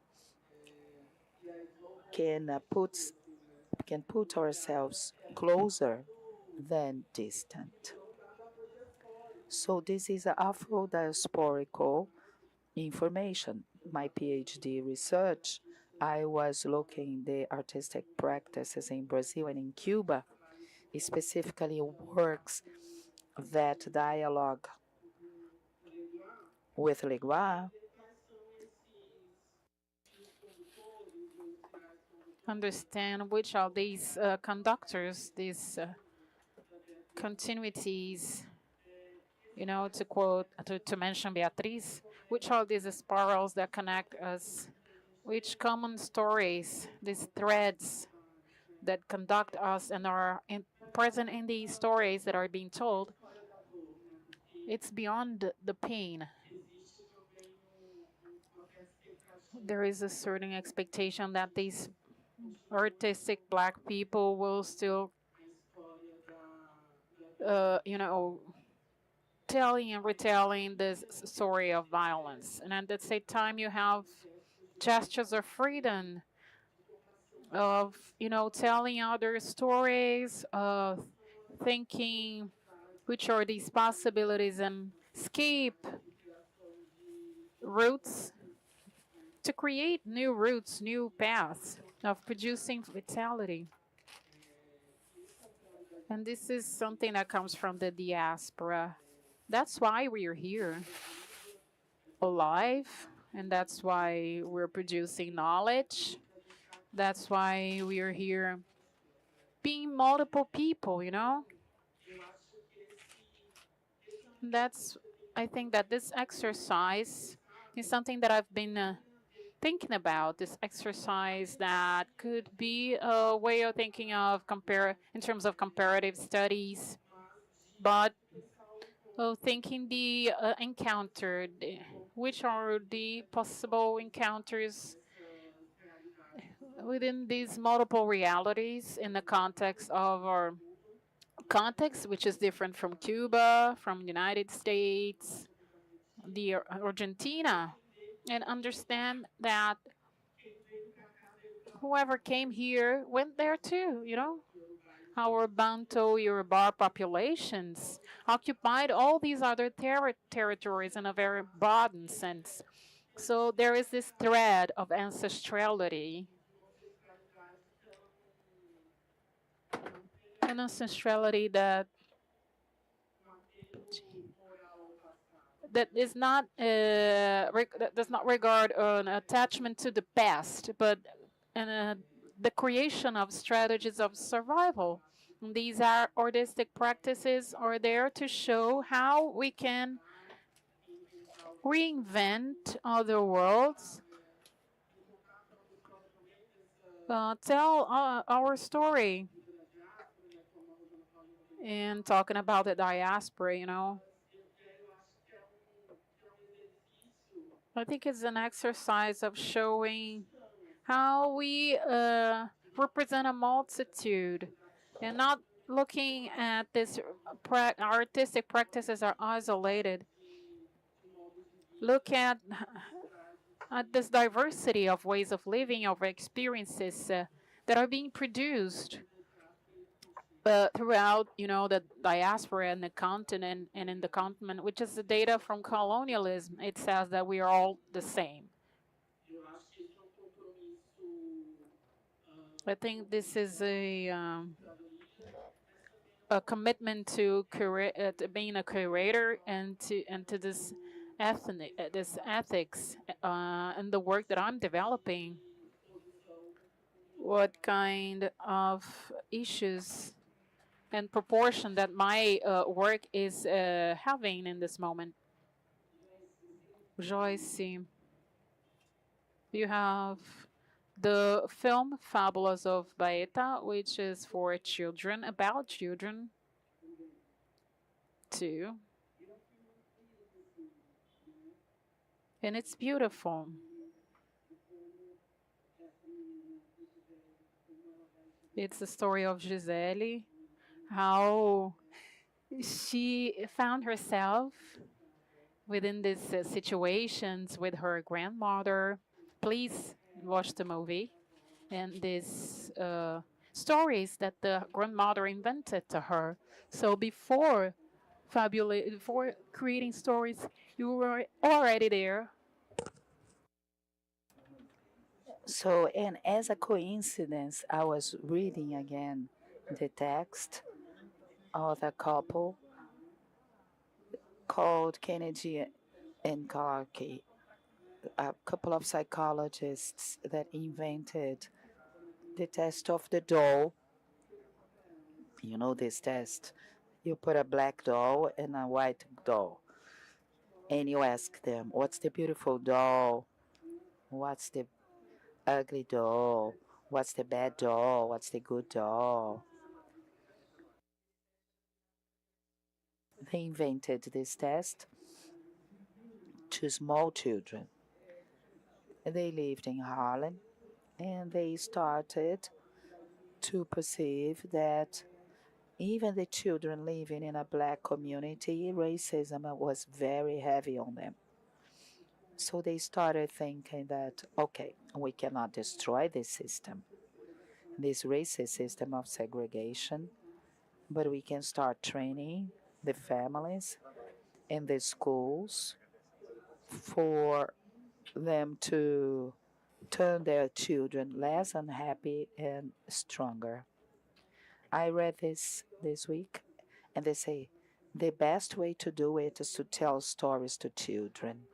can put can put ourselves closer than distant. So this is Afro-diasporical information. My PhD research, I was looking the artistic practices in Brazil and in Cuba, specifically works that dialogue with Lingua. Understand which are these conductors, these continuities, to quote, to mention Beatriz, which are these spirals that connect us, which common stories, these threads that conduct us and are present in these stories that are being told. It's beyond the pain. There is a certain expectation that these artistic Black people will still, telling and retelling this story of violence. And at the same time, you have gestures of freedom, of, telling other stories, of thinking which are these possibilities and escape routes to create new routes, new paths of producing vitality. And this is something that comes from the diaspora. That's why we are here, alive, and that's why we're producing knowledge. That's why we are here being multiple people, That's, I think that this exercise is something that I've been thinking about, this exercise that could be a way of thinking of in terms of comparative studies, but thinking the encounter, which are the possible encounters within these multiple realities in the context of our context, which is different from Cuba, from the United States, the Argentina, and understand that whoever came here went there too, Our Bantu Yoruba populations occupied all these other territories in a very broad sense. So there is this thread of ancestrality. An ancestrality that is not that does not regard an attachment to the past, but the creation of strategies of survival. And these are artistic practices are there to show how we can reinvent other worlds, tell our story. And talking about the diaspora, I think it's an exercise of showing how we represent a multitude and not looking at this artistic practices are isolated. Look at this diversity of ways of living, of experiences that are being produced throughout, the diaspora and the continent, and in the continent, which is the data from colonialism. It says that we are all the same. I think this is a commitment to being a curator and to this this ethics and the work that I'm developing. What kind of issues and proportion that my work is having in this moment. Joyce, you have the film Fabulas of Baeta, which is for children, about children too. And it's beautiful. It's the story of Gisele, how she found herself within these situations with her grandmother. Please watch the movie. And this stories that the grandmother invented to her. So before creating stories, you were already there. So, and as a coincidence, I was reading again the text of a couple called Kennedy and Clark, a couple of psychologists that invented the test of the doll. You know this test? You put a black doll and a white doll, and you ask them, what's the beautiful doll? What's the ugly doll? What's the bad doll? What's the good doll? They invented this test to small children. They lived in Harlem and they started to perceive that even the children living in a black community, racism was very heavy on them. So they started thinking that, okay, we cannot destroy this system, this racist system of segregation, but we can start training the families and the schools for them to turn their children less unhappy and stronger. I read this week, and they say the best way to do it is to tell stories to children.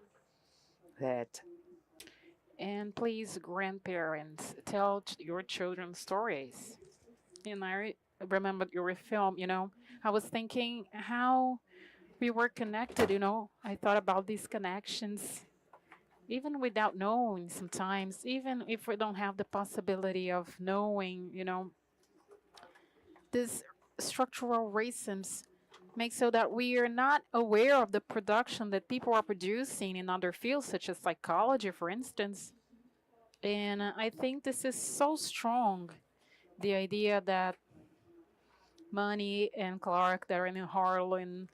That And please, grandparents, tell your children stories. And remembered your film, I was thinking how we were connected, I thought about these connections, even without knowing sometimes, even if we don't have the possibility of knowing, this structural racism makes so that we are not aware of the production that people are producing in other fields, such as psychology, for instance. And I think this is so strong, the idea that Money and Clark, they're in Harlem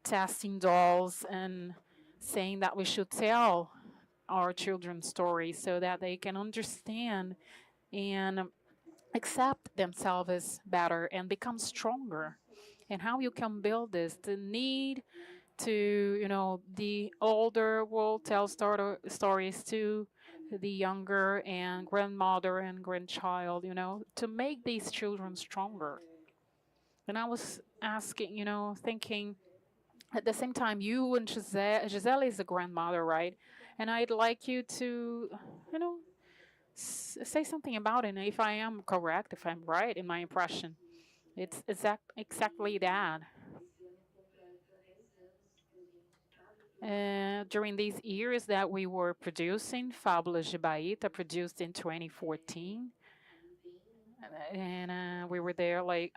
testing dolls and saying that we should tell our children stories so that they can understand and accept themselves better and become stronger. And how you can build this, the need to, the older will tell stories to the younger and grandmother and grandchild, to make these children stronger. And I was asking, thinking at the same time, you and Giselle is the grandmother, right? And I'd like you to, you know, say something about it. And if I am correct, if I'm right in my impression, it's exactly that. During these years that we were producing, Fábulas de Baita produced in 2014, and we were there like,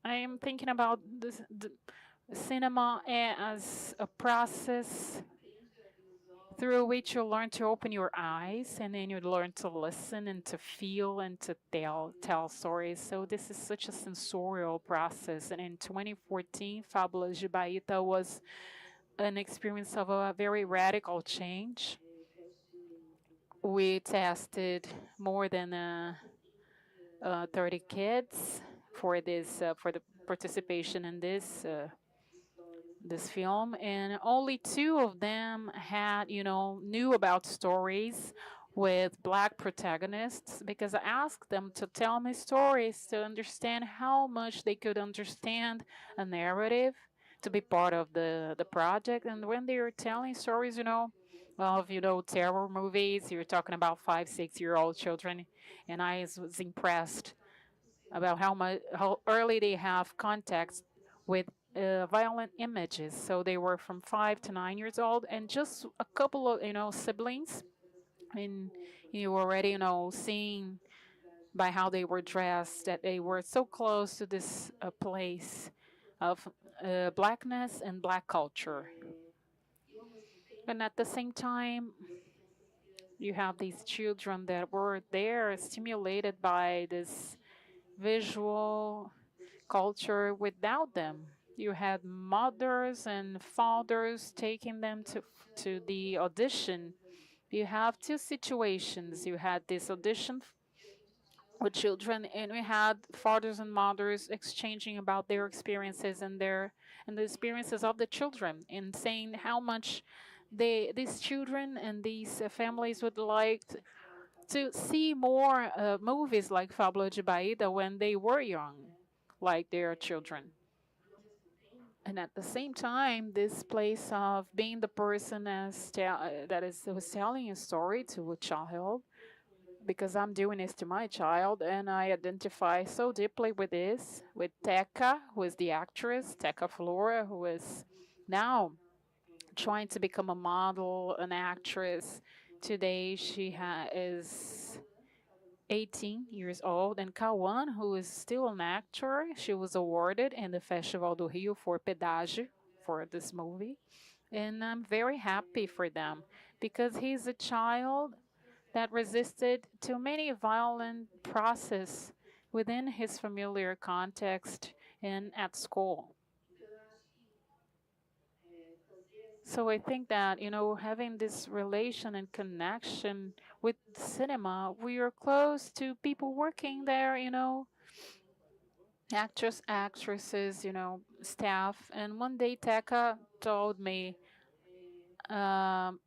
I am thinking about the cinema as a process through which you learn to open your eyes, and then you learn to listen and to feel and to tell stories. So this is such a sensorial process. And in 2014, Fábulas de Baita was an experience of a very radical change. We tested more than 30 kids for the participation in this film, and only two of them had, knew about stories with black protagonists, because I asked them to tell me stories to understand how much they could understand a narrative to be part of the project. And when they were telling stories, of terror movies, you're talking about 5 6 year old children, and I was impressed about how early they have context with violent images. So they were from 5 to 9 years old, and just a couple of siblings, and you already seeing by how they were dressed that they were so close to this place of blackness and black culture. And at the same time, you have these children that were there stimulated by this visual culture without them. You had mothers and fathers taking them to the audition. You have two situations. You had this audition with children, and we had fathers and mothers exchanging about their experiences and the experiences of the children, and saying how much these children and these families would like to see more movies like Fábula de Baída when they were young, like their children. And at the same time, this place of being the person that is who's telling a story to a child, because I'm doing this to my child, and I identify so deeply with this, with Teca, who is the actress, Teca Flora, who is now trying to become a model, an actress. Today she is 18 years old, and Kawan, who is still an actor, she was awarded in the Festival do Rio for Pedágio for this movie. And I'm very happy for them because he's a child that resisted to many violent process within his familiar context and at school. So I think that, having this relation and connection with cinema, we are close to people working there, actors, actresses, staff. And one day Teka told me, um,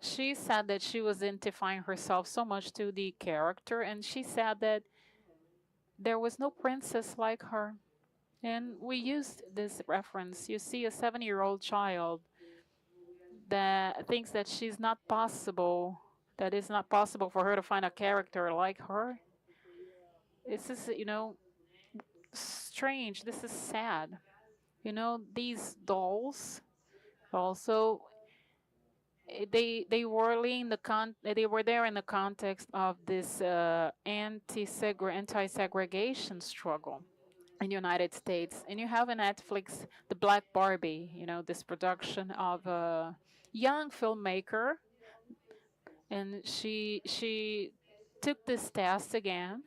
she said that she was identifying herself so much to the character, and she said that there was no princess like her. And we used this reference. You see a 7-year-old child that thinks that she's not possible, that it's not possible for her to find a character like her. This is, strange. This is sad. These dolls also they were they were there in the context of this anti-segregation struggle in the United States. And you have in Netflix the Black Barbie, this production of a young filmmaker, and she took this test again,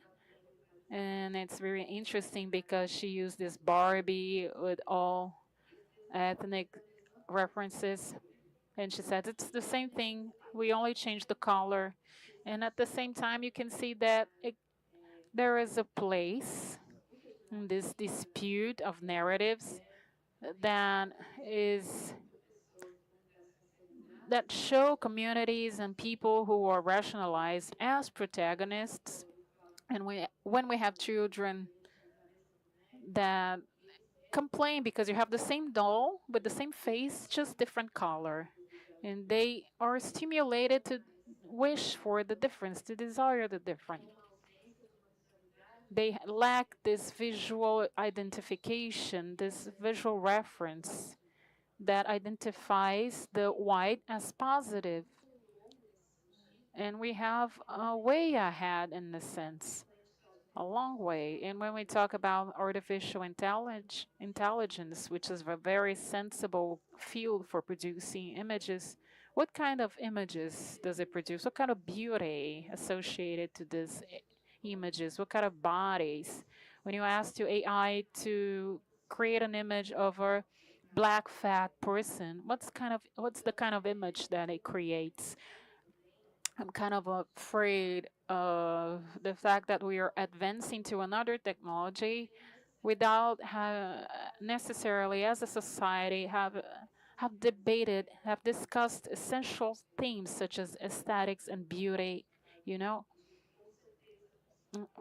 and it's very interesting because she used this Barbie with all ethnic references, and she said it's the same thing, we only changed the color. And at the same time you can see that there is a place in this dispute of narratives that is that show communities and people who are rationalized as protagonists. And when we have children that complain because you have the same doll with the same face, just different color, and they are stimulated to wish for the difference, to desire the different. They lack this visual identification, this visual reference that identifies the white as positive. And we have a way ahead in this sense, a long way. And when we talk about artificial intelligence, which is a very sensible field for producing images, what kind of images does it produce? What kind of beauty associated to these images? What kind of bodies? When you ask to AI to create an image of a black fat person, what's the kind of image that it creates? I'm kind of afraid of the fact that we are advancing to another technology without necessarily, as a society, have debated, have discussed essential themes such as aesthetics and beauty. You know,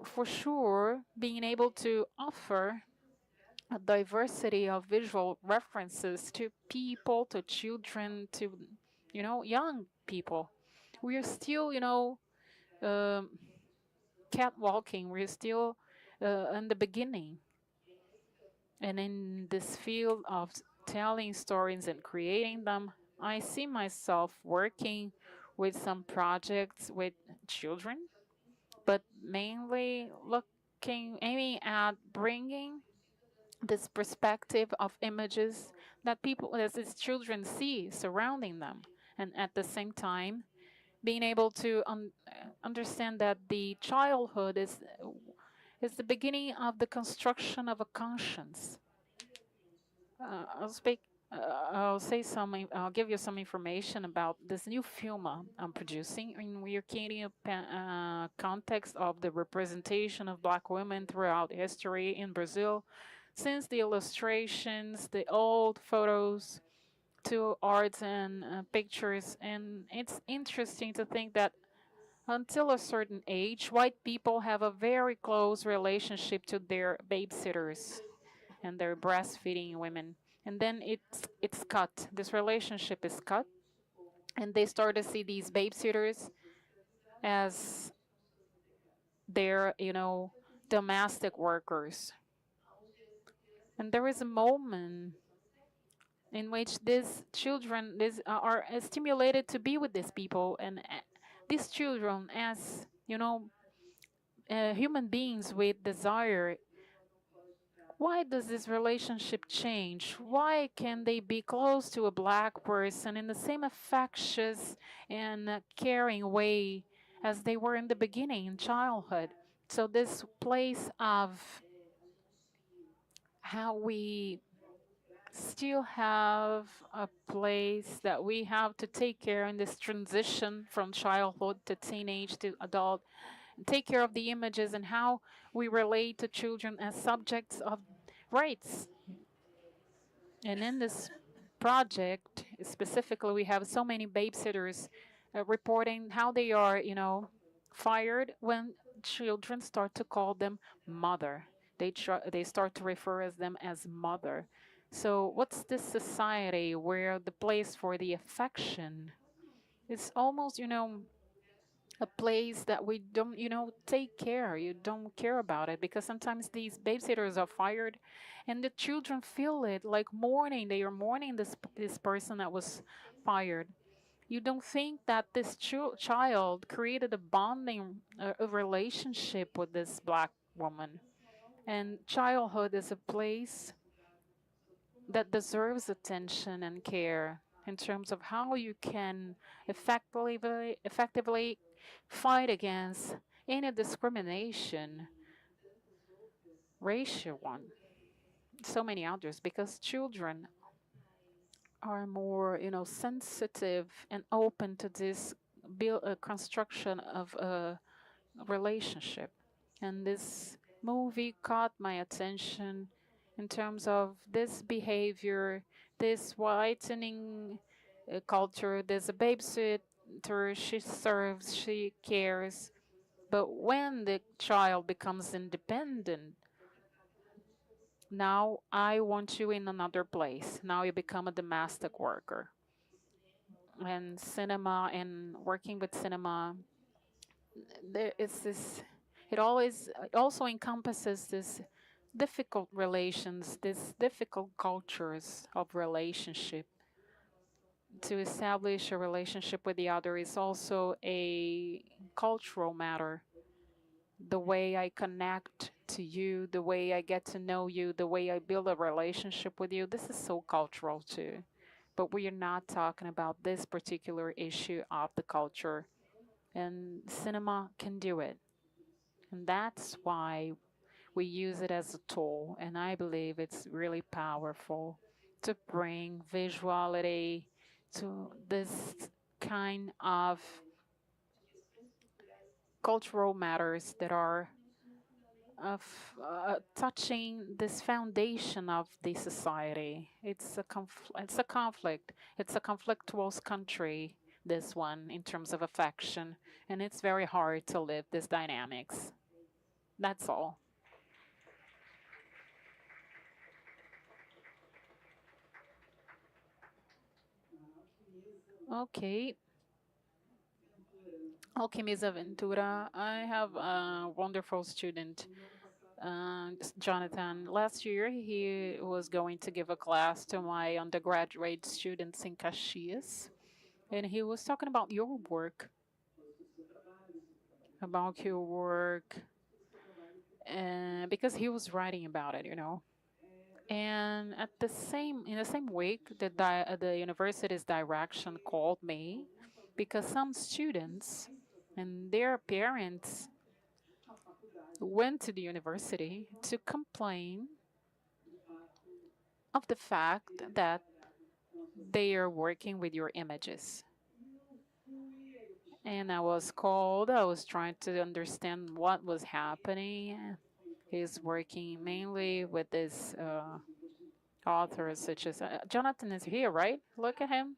for sure, being able to offer a diversity of visual references to people, to children, to young people. We are still, um, catwalking. We're still in the beginning. And in this field of telling stories and creating them, I see myself working with some projects with children, but mainly aiming at bringing this perspective of images that people, as these children, see surrounding them. And at the same time, being able to understand that the childhood is the beginning of the construction of a conscience. I'll speak I'll give you some information about this new film I'm producing in European context of the representation of Black women throughout history in Brazil, since the illustrations, the old photos, to arts and pictures. And it's interesting to think that until a certain age, white people have a very close relationship to their babysitters and their breastfeeding women. And then it's cut. This relationship is cut, and they start to see these babysitters as their, domestic workers. And there is a moment in which these children are stimulated to be with these people, and these children, as human beings with desire. Why does this relationship change? Why can they be close to a Black person in the same affectious and caring way as they were in the beginning, in childhood? So this place of how we still have a place that we have to take care in this transition from childhood to teenage to adult, take care of the images and how we relate to children as subjects of rights. And in this project, specifically, we have so many babysitters reporting how they are, fired when children start to call them mother. They start to refer as them as mother. So what's this society where the place for the affection is almost, a place that we don't, take care. You don't care about it because sometimes these babysitters are fired, and the children feel it like mourning. They are mourning this person that was fired. You don't think that this child created a bonding a relationship with this Black woman, and childhood is a place that deserves attention and care in terms of how you can effectively fight against any discrimination, racial one, so many others, because children are more, sensitive and open to this build a construction of a relationship. And this movie caught my attention in terms of this behavior, this whitening culture. There's a babysitter, she serves, she cares. But when the child becomes independent, now I want you in another place. Now you become a domestic worker. And cinema and working with cinema, there is this, it also encompasses this difficult relations, this difficult cultures of relationship. To establish a relationship with the other is also a cultural matter. The way I connect to you, the way I get to know you, the way I build a relationship with you, this is so cultural too. But we are not talking about this particular issue of the culture, and cinema can do it. And that's why we use it as a tool, and I believe it's really powerful to bring visuality to this kind of cultural matters that are of touching this foundation of the society. It's a conflict. It's a conflictual country, this one, in terms of affection, and it's very hard to live these dynamics. That's all. Okay. Okay, Ms. Aventura, I have a wonderful student, Jonathan. Last year, he was going to give a class to my undergraduate students in Caxias, and he was talking about your work, because he was writing about it. And in the same week, the university's direction called me because some students and their parents went to the university to complain of the fact that they are working with your images. And I was called, I was trying to understand what was happening. He's working mainly with this authors such as Jonathan is here, right? Look at him.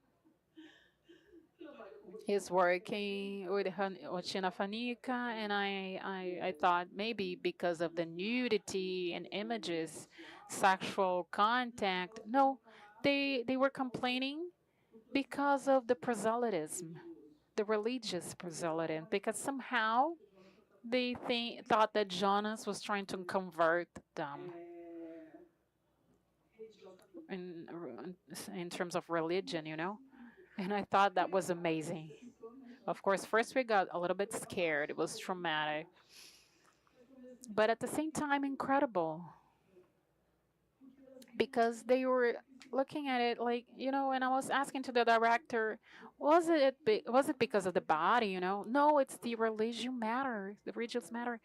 He's working with Otina Fanica, and I thought maybe because of the nudity and images, sexual contact. No, they were complaining because of the proselytism, the religious proselytism, because somehow they thought that Jonas was trying to convert them in in terms of religion, you know. And I thought that was amazing. Of course, first we got a little bit scared. It was traumatic, but at the same time, incredible because they were looking at it like, you know. And I was asking to the director, was it because of the body, you know? No, it's the religion matter. The religious matter.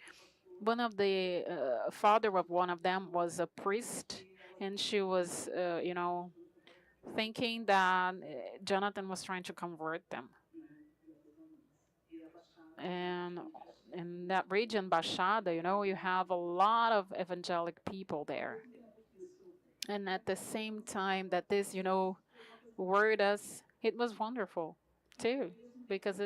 One of the father of one of them was a priest, and she was, you know, thinking that Jonathan was trying to convert them. And in that region, Baixada, you know, you have a lot of evangelic people there. And at the same time that this, you know, worried us, it was wonderful too, because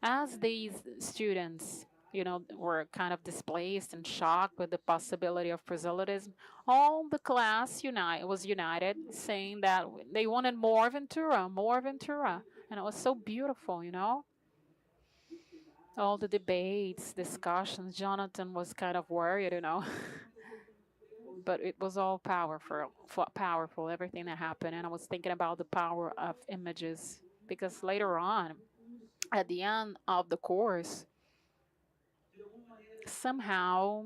as these students, you know, were kind of displaced and shocked with the possibility of proselytism, all the class was united, saying that they wanted more Ventura, more Ventura. And it was so beautiful, you know? All the debates, discussions. Jonathan was kind of worried, you know? But it was all powerful, everything that happened. And I was thinking about the power of images, because later on, at the end of the course, somehow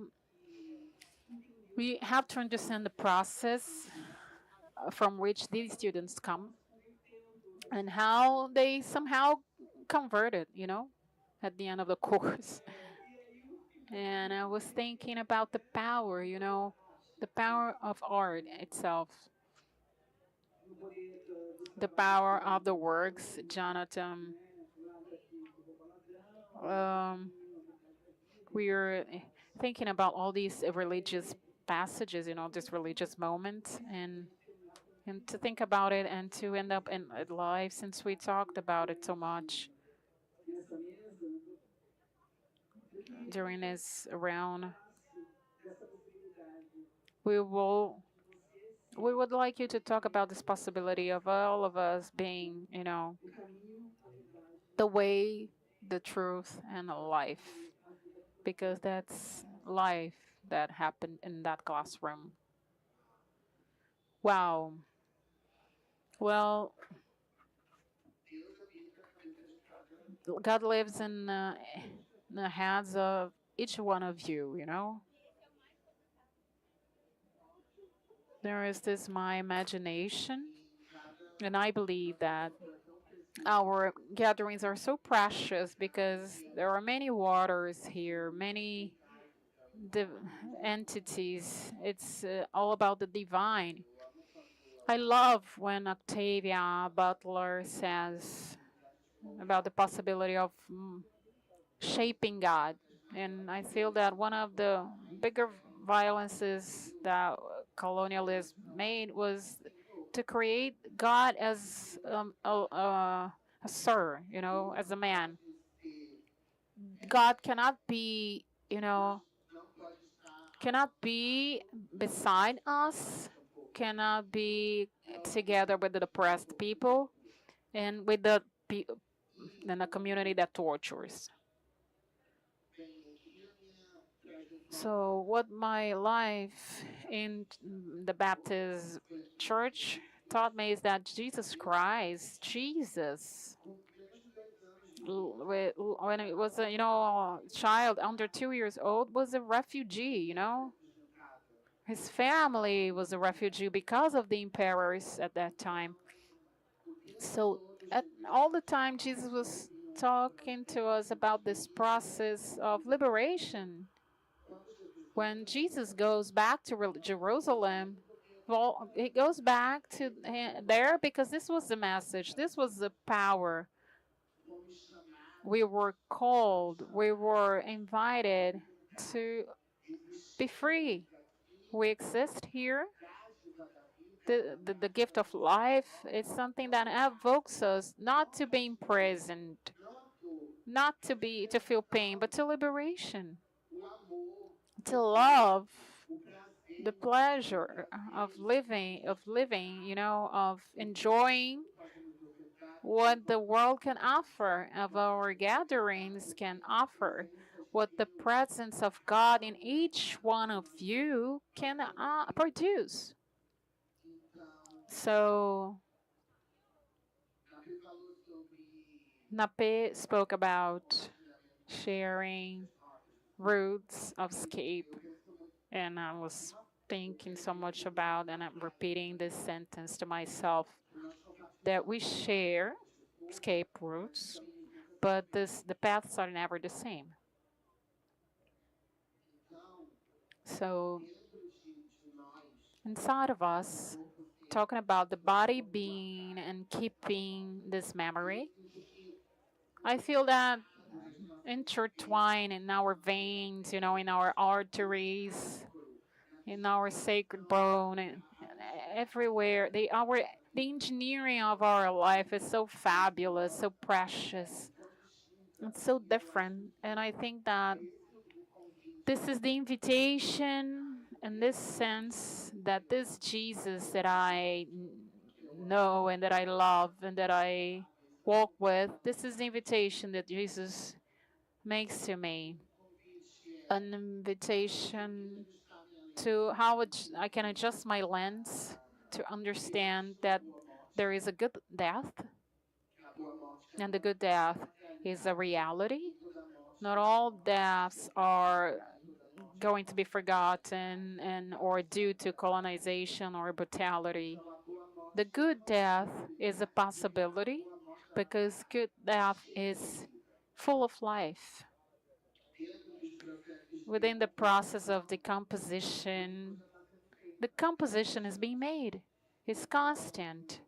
we have to understand the process from which these students come and how they somehow converted, you know, at the end of the course. And I was thinking about the power, you know, the power of art itself, the power of the works, Jonathan. Um, we are thinking about all these religious passages, you know, these religious moments, and to think about it and to end up in life, since we talked about it so much during this round. We will we would like you to talk about this possibility of all of us being, you know, the way, the truth, and the life, because that's life that happened in that classroom. Wow. Well, God lives in the hands of each one of you, you know? There is this my imagination, and I believe that our gatherings are so precious because there are many waters here, many div- entities. It's all about the divine. I love when Octavia Butler says about the possibility of shaping God. And I feel that one of the bigger violences that colonialism made was to create God as a sir, you know, as a man. God cannot be, you know, cannot be beside us, cannot be together with the oppressed people and with the in a community that tortures. So, what my life in the Baptist church taught me is that Jesus, when it was a, you know, child under 2 years old, was a refugee. You know, his family was a refugee because of the emperors at that time. So, at all the time, Jesus was talking to us about this process of liberation. When Jesus goes back to Jerusalem, Well, it goes back to there because this was the message. This was the power. We were called. We were invited to be free. We exist here. The gift of life is something that evokes us not to be imprisoned, not to feel pain, but to liberation, to love, the pleasure of living, of enjoying what the world can offer, of our gatherings can offer, what the presence of God in each one of you can produce. So Nape spoke about sharing routes of escape, and I was thinking so much about, and I'm repeating this sentence to myself, that we share escape routes, but the paths are never the same. So inside of us, talking about the body being and keeping this memory, I feel that intertwined in our veins, in our arteries, in our sacred bone, and everywhere. The engineering of our life is so fabulous, so precious, it's so different. And I think that this is the invitation in this sense, that this Jesus that I know and that I love and that I walk with, this is the invitation that Jesus makes to me. An invitation to how I can adjust my lens to understand that there is a good death, and the good death is a reality. Not all deaths are going to be forgotten and or due to colonization or brutality. The good death is a possibility because good death is full of life. Within the process of decomposition, the composition is being made. It's constant.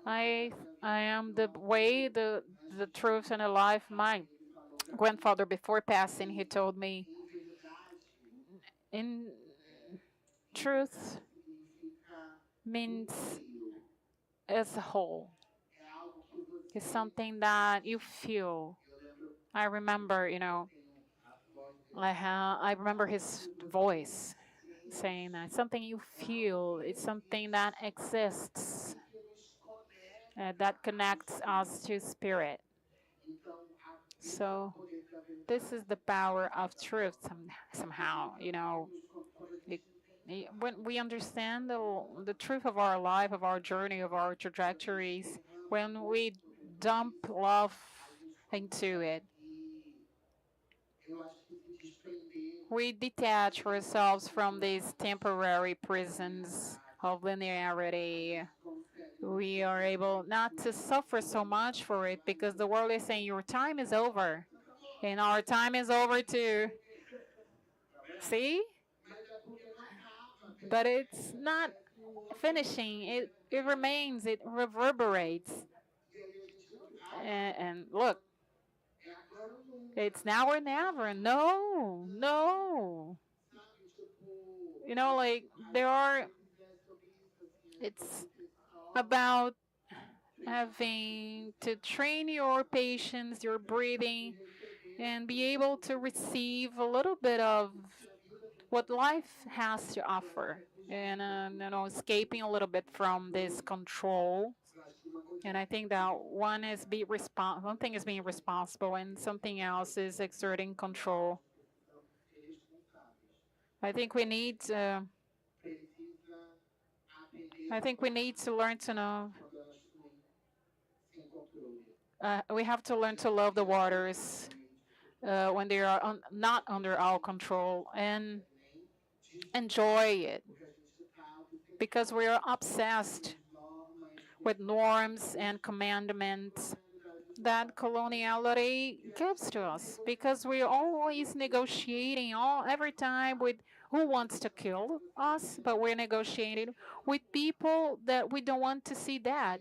I am the way, the truth, and the life. My grandfather, before passing, he told me, in truth means as a whole. It's something that you feel. I remember, I remember his voice saying that something you feel. It's something that exists, that connects us to spirit. So this is the power of truth somehow, it, when we understand the truth of our life, of our journey, of our trajectories, when we dump love into it, we detach ourselves from these temporary prisons of linearity. We are able not to suffer so much for it because the world is saying your time is over. And our time is over too. See? But it's not finishing. It remains, it reverberates. And look, it's now or never. No, no. Like there are, it's about having to train your patience, your breathing, and be able to receive a little bit of what life has to offer, and escaping a little bit from this control. And I think that one thing is being responsible, and something else is exerting control. I think we need to learn to know. We have to learn to love the waters when they are not under our control, and enjoy it, because we are obsessed with norms and commandments that coloniality gives to us, because we're always negotiating every time with who wants to kill us, but we're negotiating with people that we don't want to see dead.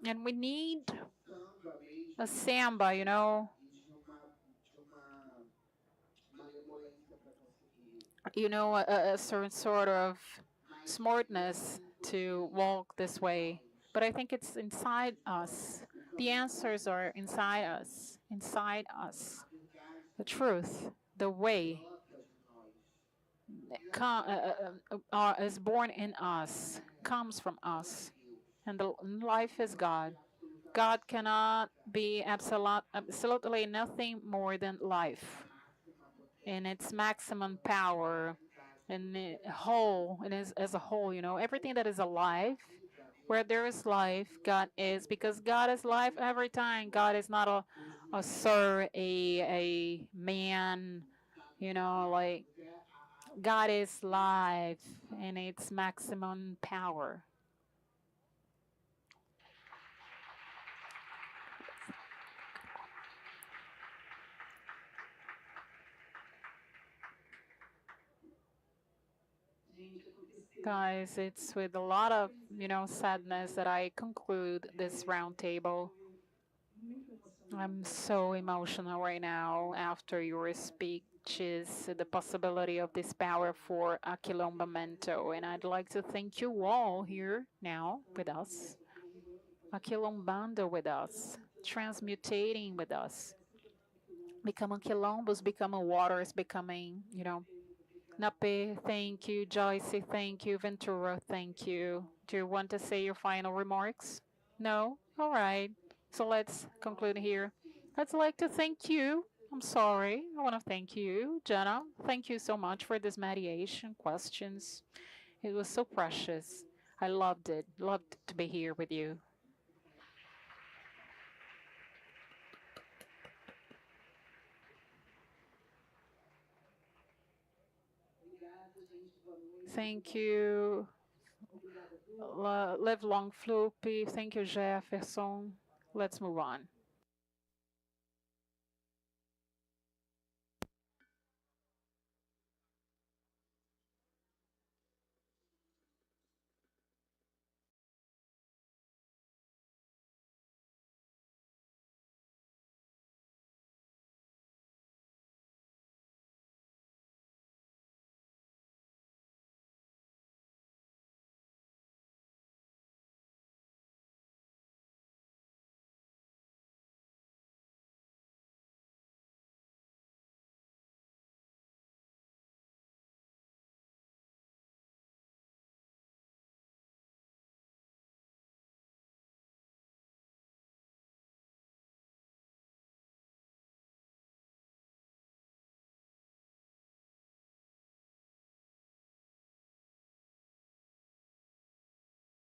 And we need a samba, a certain sort of smartness to walk this way. But I think it's inside us. The answers are inside us. The truth, the way is born in us, comes from us. And the life is God. God cannot be absolutely nothing more than life in its maximum power, in the whole, and as a whole, everything that is alive. Where there is life, God is, because God is life every time. God is not a sir, a man, like God is life in its maximum power. Guys, it's with a lot of, sadness that I conclude this roundtable. I'm so emotional right now after your speeches, the possibility of this power for Aquilombamento. And I'd like to thank you all here now with us, Aquilombando with us, transmutating with us, becoming Quilombos, becoming waters, becoming, Nape, thank you. Joyce, thank you. Ventura, thank you. Do you want to say your final remarks? No? All right. So let's conclude here. I'd like to thank you. I'm sorry. I want to thank you, Jenna. Thank you so much for this mediation questions. It was so precious. I loved it. Loved to be here with you. Thank you. Live long, Floopy. Thank you, Jefferson. Let's move on.